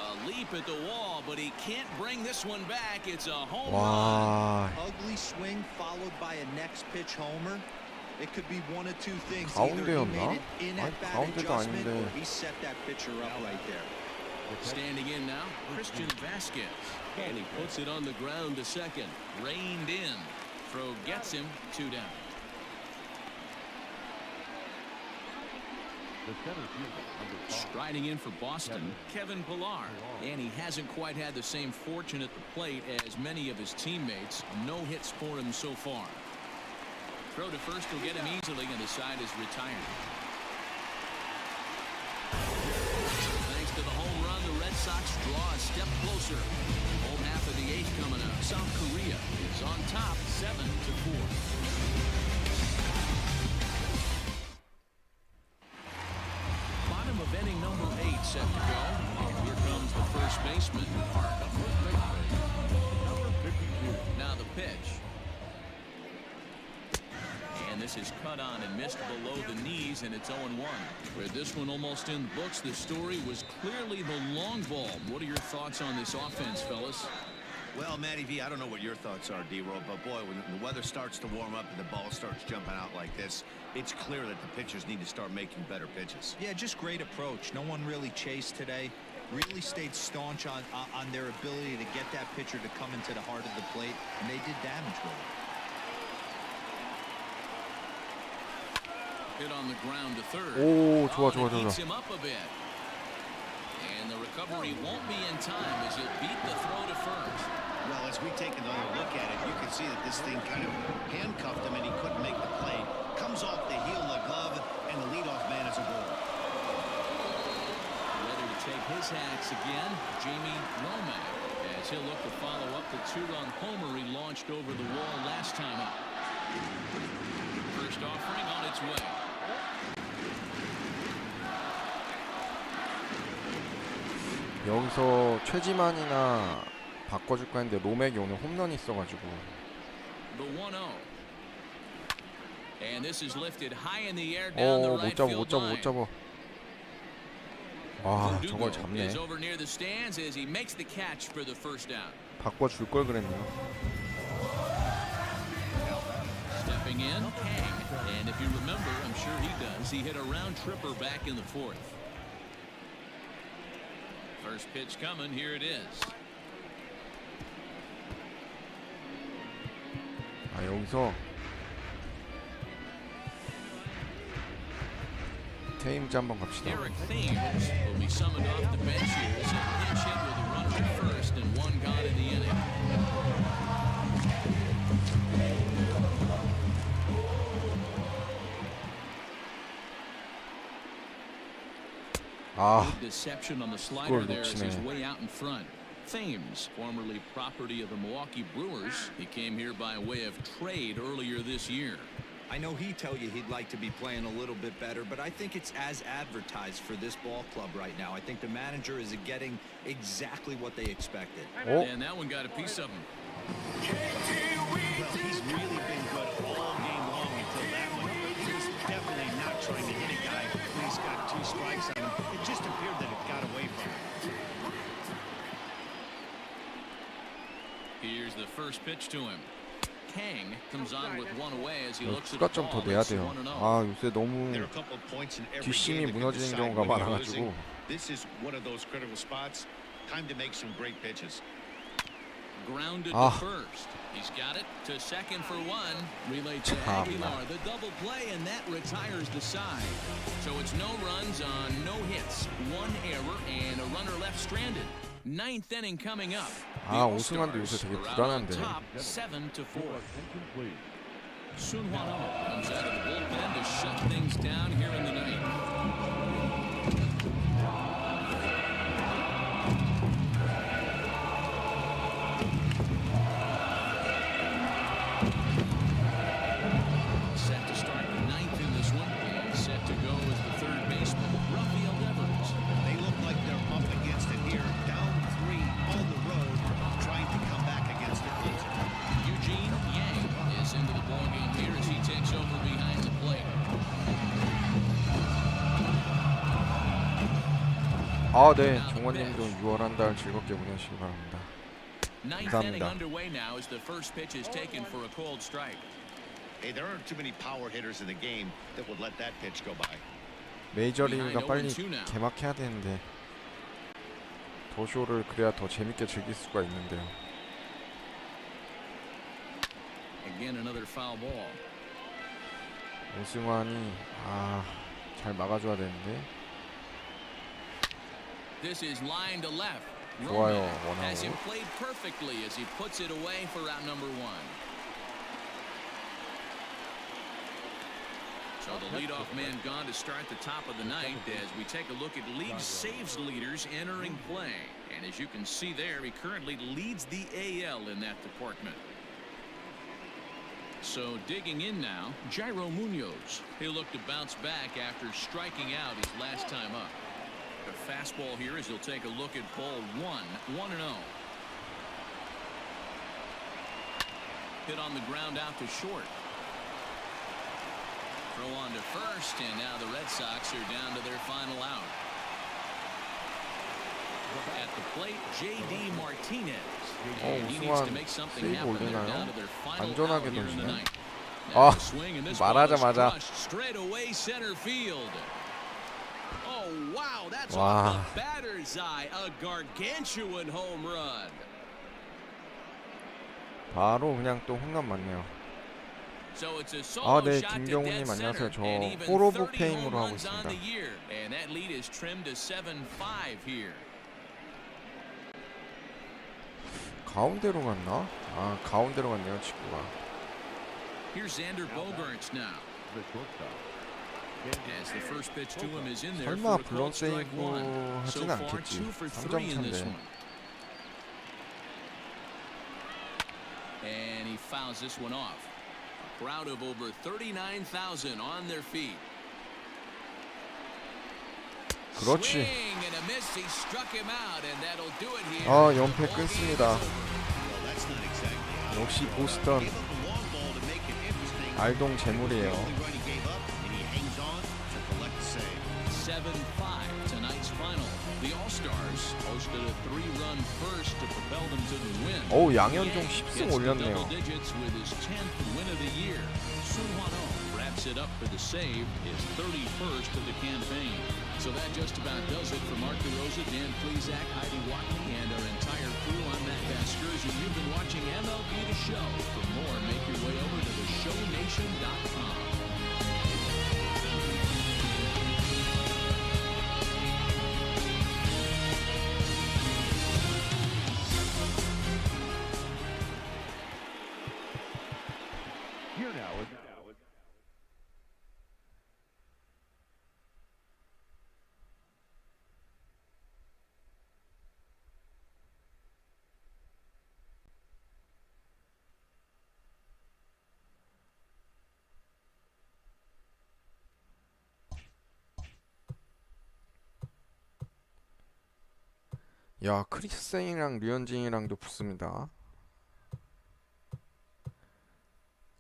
[SPEAKER 2] A leap at the wall, but he can't bring this one back. It's a home run.
[SPEAKER 1] 와,
[SPEAKER 4] Ugly swing followed by a next pitch homer. It could be one of 2 things. Either he
[SPEAKER 1] 가운데였나?
[SPEAKER 4] made an in
[SPEAKER 1] 아니,
[SPEAKER 4] at bat
[SPEAKER 1] 가운데도
[SPEAKER 4] adjustment
[SPEAKER 1] 아닌데.
[SPEAKER 4] or he set that pitcher up right there.
[SPEAKER 2] Standing in now, Christian Vasquez. And he puts it on the ground to second. Reined in. Throw gets him 2 down.
[SPEAKER 5] The center fielder, number 5.
[SPEAKER 2] Striding in for Boston, Kevin Pillar. And he hasn't quite had the same fortune at the plate as many of his teammates. No hits for him so far. Throw to first will get him easily, and the side is retired. Thanks to the home run, the Red Sox draw a step closer. Home half of the 8th coming up. South Korea is on top 7-4. Bottom of inning number 8 set to go. And here comes the first baseman,
[SPEAKER 5] Number 52.
[SPEAKER 2] now the pitch. And this is cut on and missed below the knees, and it's 0-1. With this one almost in the books, the story was clearly the long ball. What are your thoughts on this offense, fellas?
[SPEAKER 3] Well, Matty V, I don't know what your thoughts are, D-Roll, but boy, when the weather starts to warm up and the ball starts jumping out like this, it's clear that the pitchers need to start making better pitches.
[SPEAKER 4] Yeah, just great approach. No one really chased today. Really stayed staunch on their ability to get that pitcher to come into the heart of the plate, and they did damage with it.
[SPEAKER 2] Hit on the ground to third.
[SPEAKER 1] 오, 좋아,
[SPEAKER 2] Oh,
[SPEAKER 1] 좋아,
[SPEAKER 2] that
[SPEAKER 1] 좋아.
[SPEAKER 2] eats him up a bit. And the recovery won't be in time as he'll beat the throw to first.
[SPEAKER 3] Well, as we take another look at it, you can see that this thing kind of handcuffed him and he couldn't make the play. Comes off the heel of the glove, and the leadoff man is aboard.
[SPEAKER 2] Ready to take his hacks again, Jamie Romack, as he'll look to follow up the 2-run homer he launched over the wall last time up. First offering on its way.
[SPEAKER 1] 여기서 최지만이나 바꿔줄까 했는데 로맥이 오늘 홈런이 있어가지고.
[SPEAKER 2] The 1-0. And this is lifted high in the air down the
[SPEAKER 1] 못
[SPEAKER 2] right
[SPEAKER 1] 잡아,
[SPEAKER 2] field
[SPEAKER 1] 못 잡아,
[SPEAKER 2] line.
[SPEAKER 1] 못 잡아. 와, 저걸
[SPEAKER 2] Verdugo
[SPEAKER 1] 잡네.
[SPEAKER 2] is over near the stands as he makes the catch for the first down.
[SPEAKER 1] 바꿔줄 걸 그랬네요.
[SPEAKER 2] Stepping in, Kang. And if you remember, I'm sure he does, he hit a round tripper back in the 4th. First pitch coming, here it is.
[SPEAKER 1] 아, 여기서 테임즈 한번 갑시다.
[SPEAKER 2] Eric Thames will be summoned off the bench here as a pinch hit with a runner at first and 1 gone in the inning.
[SPEAKER 1] 아,
[SPEAKER 2] Good deception on the slider
[SPEAKER 1] 그걸
[SPEAKER 2] there as he's
[SPEAKER 1] 놓치네.
[SPEAKER 2] way out in front. Thames, formerly property of the Milwaukee Brewers. He came here by way of trade earlier this year.
[SPEAKER 4] I know he'd tell you he'd like to be playing a little bit better, but I think it's as advertised for this ball club right now. I think the manager is getting exactly what they expected.
[SPEAKER 1] 어?
[SPEAKER 2] And that one got a piece of him.
[SPEAKER 3] Well, he's really been good all game long until that one. He's definitely not trying to hit a guy when he's got 2 strikes on him. It just appeared that it got away from him.
[SPEAKER 2] Here's the first pitch to him. Kang comes on with one away as he looks at the
[SPEAKER 1] 추가점 더
[SPEAKER 2] ball.
[SPEAKER 1] 내야
[SPEAKER 2] It's
[SPEAKER 1] 돼요.
[SPEAKER 2] 1-0.
[SPEAKER 1] 아, 요새 너무
[SPEAKER 3] There are a couple of points in every
[SPEAKER 1] 뒷심이
[SPEAKER 3] game that can
[SPEAKER 1] 무너지는
[SPEAKER 3] decide
[SPEAKER 1] 경우가
[SPEAKER 3] when you're
[SPEAKER 1] 많아가지고.
[SPEAKER 3] losing. This is one of those critical spots. Time to make some great pitches.
[SPEAKER 2] Grounded
[SPEAKER 1] Ah.
[SPEAKER 2] to first. He's got it to second for one. Relay to
[SPEAKER 1] 참나.
[SPEAKER 2] Aguilar. The double play, and that retires the side. So it's no runs on no hits. 1 error and a runner left stranded. 9th inning coming up.
[SPEAKER 1] 아, 오승환도 요새 되게 불안한데.
[SPEAKER 2] 7-4.
[SPEAKER 5] Attention, please.
[SPEAKER 2] Sun Hwan-oh comes out of the bullpen to shut things down here in the ninth. Set to start the ninth in this one, and set to go as the third baseman, Rafael Devers.
[SPEAKER 3] They look like they're up against it here. Down 3 on the road, trying to come back against their closer.
[SPEAKER 2] Eugene Yang is into the ballgame here as he takes over behind the plate.
[SPEAKER 1] 아, 네. 종원님도 6월 한 달 즐겁게 보내시기 바랍니다.
[SPEAKER 2] Ninth inning
[SPEAKER 1] 감사합니다.
[SPEAKER 2] underway now as the first pitch is taken for a cold strike.
[SPEAKER 3] Hey, there aren't too many power hitters in the game that would let that pitch go by.
[SPEAKER 1] 메이저리그가 빨리 개막해야 되는데 더 쇼를 그래야 더 재밌게 즐길 수가 있는데요.
[SPEAKER 2] Again another foul ball.
[SPEAKER 1] 오승환이 잘 막아줘야 되는데.
[SPEAKER 2] This is line to left.
[SPEAKER 1] 좋아요,
[SPEAKER 2] Roman has him
[SPEAKER 1] 원아웃.
[SPEAKER 2] played perfectly as he puts it away for out number 1. So the leadoff man gone to start the top of the ninth as we take a look at league saves leaders entering play. And as you can see there, he currently leads the AL in that department. So digging in now, Jairo Munoz. He'll look to bounce back after striking out his last time up. The fastball here as he'll take a look at ball 1-0. Hit on the ground out to short. Throw on to first, and now the Red Sox are down to their final out. At the plate, J.D. Martinez. And he needs to make something
[SPEAKER 1] 세이브
[SPEAKER 2] happen. They're
[SPEAKER 1] 올리나요?
[SPEAKER 2] down to their final out
[SPEAKER 1] 안전하게
[SPEAKER 2] here in the
[SPEAKER 1] 던지네.
[SPEAKER 2] ninth.
[SPEAKER 1] 아,
[SPEAKER 2] Now the swing, and this ball is
[SPEAKER 1] 말하자마자
[SPEAKER 2] crushed straight away center field. Oh, wow, that's
[SPEAKER 1] 와.
[SPEAKER 2] off the batter's eye. A gargantuan home run.
[SPEAKER 1] 바로 그냥 또 홈런 맞네요.
[SPEAKER 2] So it's a solo
[SPEAKER 1] 네,
[SPEAKER 2] shot to
[SPEAKER 1] 김경훈님
[SPEAKER 2] dead center,
[SPEAKER 1] 안녕하세요. 저
[SPEAKER 2] and even
[SPEAKER 1] 홀 오브
[SPEAKER 2] 30
[SPEAKER 1] 페임으로
[SPEAKER 2] home
[SPEAKER 1] 하고
[SPEAKER 2] runs on
[SPEAKER 1] 있습니다.
[SPEAKER 2] the year, and that lead is trimmed to 7-5 here.
[SPEAKER 1] 가운데로 갔나? 가운데로 갔네요, 친구가.
[SPEAKER 2] Here's Xander Bogaerts now.
[SPEAKER 5] The shortstop.
[SPEAKER 2] As the first pitch to him is in there
[SPEAKER 1] 설마
[SPEAKER 2] for a
[SPEAKER 1] 블론
[SPEAKER 2] cold strike
[SPEAKER 1] 세이브
[SPEAKER 2] one. So
[SPEAKER 1] 하진
[SPEAKER 2] far,
[SPEAKER 1] 않겠지.
[SPEAKER 2] 2 for 3
[SPEAKER 1] 3점
[SPEAKER 2] in this
[SPEAKER 1] 차인데.
[SPEAKER 2] one. And he fouls this one off. A crowd of over 39,000 on their feet.
[SPEAKER 1] 그렇지.
[SPEAKER 2] Swing and a miss. He struck him out, and that'll do it here.
[SPEAKER 1] 연패 끊습니다.
[SPEAKER 3] Well, that's not exactly.
[SPEAKER 1] 역시 보스턴
[SPEAKER 3] Gave up a long ball to make it interesting.
[SPEAKER 1] 알동 재물이에요.
[SPEAKER 3] The only run he gave up, and he hangs on to collect the save.
[SPEAKER 2] 7-5 tonight's final. The All-Stars hosted a 3-run first to propel them to the win.
[SPEAKER 1] 양현종
[SPEAKER 2] Yang
[SPEAKER 1] 10승
[SPEAKER 2] gets the
[SPEAKER 1] 올렸네요.
[SPEAKER 2] double digits with his 10th win of the year. Sun Hwan-oh wraps it up for the save, his 31st of the campaign. So that just about does it for Mark DeRosa, Dan Plesac, Heidi Watney, and our entire crew. I'm Matt Vasquez, and you've been watching MLB The Show. For more, make your way over to theshownation.com.
[SPEAKER 5] Here now is
[SPEAKER 1] 야, 크리스센이랑 류현진이랑도 붙습니다.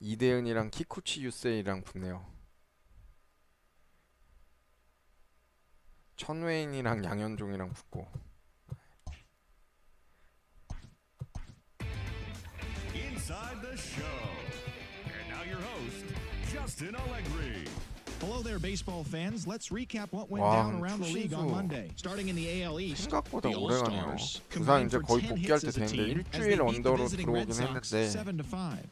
[SPEAKER 1] 이대은이랑 키쿠치 유세이랑 붙네요. 천웨인이랑 양현종이랑 붙고.
[SPEAKER 5] Inside the show. And now your host, Justin Allegri.
[SPEAKER 7] Hello there, baseball fans. Let's recap what went
[SPEAKER 1] 와,
[SPEAKER 7] down around the league on
[SPEAKER 1] 투신수
[SPEAKER 7] Monday. Starting in the AL East,
[SPEAKER 1] 생각보다
[SPEAKER 7] the
[SPEAKER 1] 오래가네요.
[SPEAKER 7] All-Stars
[SPEAKER 1] 부산
[SPEAKER 7] combined
[SPEAKER 1] 이제
[SPEAKER 7] for
[SPEAKER 1] 거의
[SPEAKER 7] 10
[SPEAKER 1] 복귀할
[SPEAKER 7] hits
[SPEAKER 1] 때
[SPEAKER 7] as a
[SPEAKER 1] 되는데
[SPEAKER 7] team as
[SPEAKER 1] 일주일
[SPEAKER 7] they beat the
[SPEAKER 1] 언더로
[SPEAKER 7] visiting
[SPEAKER 1] 들어오긴
[SPEAKER 7] Red Sox
[SPEAKER 1] 했는데
[SPEAKER 7] 7-5.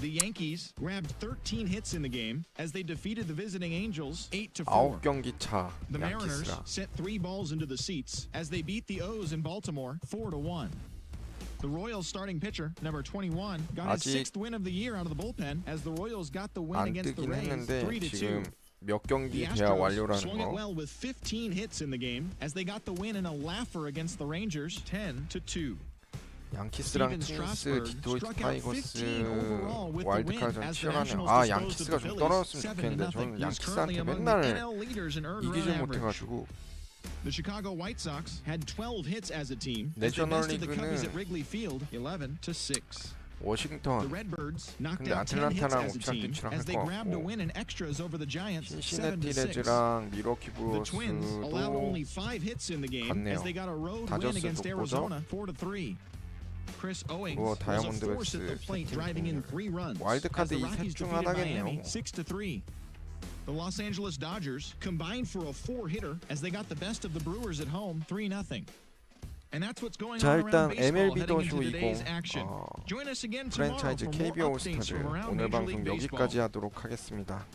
[SPEAKER 7] The Yankees grabbed 13 hits in the game as they defeated the visiting Angels 8-4.
[SPEAKER 1] 9경기 차
[SPEAKER 7] The Mariners
[SPEAKER 1] 양키스가.
[SPEAKER 7] sent 3 balls into the seats as they beat the O's in Baltimore 4-1. The Royals starting pitcher, number 21, got his
[SPEAKER 1] 아직
[SPEAKER 7] 6th win of the year out of the bullpen as the Royals got the win
[SPEAKER 1] 안
[SPEAKER 7] against the
[SPEAKER 1] 뜨긴
[SPEAKER 7] Rays
[SPEAKER 1] 했는데
[SPEAKER 7] 3-2.
[SPEAKER 1] 지금 몇
[SPEAKER 7] The
[SPEAKER 1] 경기 돼야
[SPEAKER 7] Astros
[SPEAKER 1] 완료라는
[SPEAKER 7] swung it
[SPEAKER 1] 거.
[SPEAKER 7] well with 15 hits in the game as they got the win in a laugher against the Rangers 10-2.
[SPEAKER 1] 양키스랑
[SPEAKER 7] Steven
[SPEAKER 1] 트윈스,
[SPEAKER 7] Strasburg
[SPEAKER 1] 디트로이트
[SPEAKER 7] struck out 15 overall
[SPEAKER 1] 타이거스
[SPEAKER 7] with the win
[SPEAKER 1] 와일드카드전
[SPEAKER 7] as the
[SPEAKER 1] 치열하네요.
[SPEAKER 7] Nationals
[SPEAKER 1] 아,
[SPEAKER 7] disposed of
[SPEAKER 1] 양키스가
[SPEAKER 7] the
[SPEAKER 1] 좀
[SPEAKER 7] Phillies
[SPEAKER 1] 떨어졌으면 좋겠는데
[SPEAKER 7] 7-0.
[SPEAKER 1] 저는
[SPEAKER 7] He was currently
[SPEAKER 1] 양키스한테
[SPEAKER 7] among the
[SPEAKER 1] 맨날
[SPEAKER 7] NL leaders in earned run
[SPEAKER 1] 이기질
[SPEAKER 7] average.
[SPEAKER 1] 못해가지고.
[SPEAKER 7] The Chicago White Sox had 12 hits as a team as they
[SPEAKER 1] 내셔널
[SPEAKER 7] bested the Cubbies at
[SPEAKER 1] 리그는
[SPEAKER 7] Wrigley Field 11-6. The
[SPEAKER 1] 워싱턴,
[SPEAKER 7] Redbirds knocked
[SPEAKER 1] 근데
[SPEAKER 7] out 10 hits
[SPEAKER 1] 아틀란타랑
[SPEAKER 7] as a team
[SPEAKER 1] 옵션
[SPEAKER 7] as they
[SPEAKER 1] 할 것
[SPEAKER 7] grabbed a
[SPEAKER 1] 같고.
[SPEAKER 7] win in extras over the Giants
[SPEAKER 1] 신시내티
[SPEAKER 7] 7-6.
[SPEAKER 1] 레즈랑 미러키
[SPEAKER 7] The Twins allowed
[SPEAKER 1] 브루스도
[SPEAKER 7] only 5 hits in the game
[SPEAKER 1] 같네요.
[SPEAKER 7] as they got a road win
[SPEAKER 1] 다저스
[SPEAKER 7] against
[SPEAKER 1] 독보죠.
[SPEAKER 7] Arizona 4-3. Chris Owings
[SPEAKER 1] 그거
[SPEAKER 7] was a
[SPEAKER 1] 다이아몬드백스
[SPEAKER 7] force at the plate,
[SPEAKER 1] 팀
[SPEAKER 7] driving in 3 runs
[SPEAKER 1] 와일드카드
[SPEAKER 7] as the
[SPEAKER 1] 이
[SPEAKER 7] Rockies
[SPEAKER 1] 셋 중
[SPEAKER 7] defeated
[SPEAKER 1] 하나겠네요.
[SPEAKER 7] Miami 6-3. The Los Angeles Dodgers combined for a 4-hitter as they got the best of the Brewers at home 3-0. And that's what's going
[SPEAKER 1] 자,
[SPEAKER 7] on
[SPEAKER 1] 일단
[SPEAKER 7] around baseball
[SPEAKER 1] MLB
[SPEAKER 7] heading
[SPEAKER 1] 더쇼
[SPEAKER 7] into today's
[SPEAKER 1] 20
[SPEAKER 7] action. Join us again tomorrow
[SPEAKER 1] 프랜차이즈
[SPEAKER 7] for more updates
[SPEAKER 1] Kbo올스타즈
[SPEAKER 7] from around
[SPEAKER 1] 오늘
[SPEAKER 7] Major League
[SPEAKER 1] 방송
[SPEAKER 7] Baseball.
[SPEAKER 1] 여기까지 하도록 하겠습니다.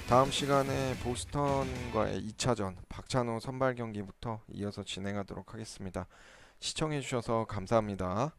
[SPEAKER 1] 다음 시간에 보스턴과의 2차전 박찬호 선발 경기부터 이어서 진행하도록 하겠습니다. 시청해주셔서 감사합니다.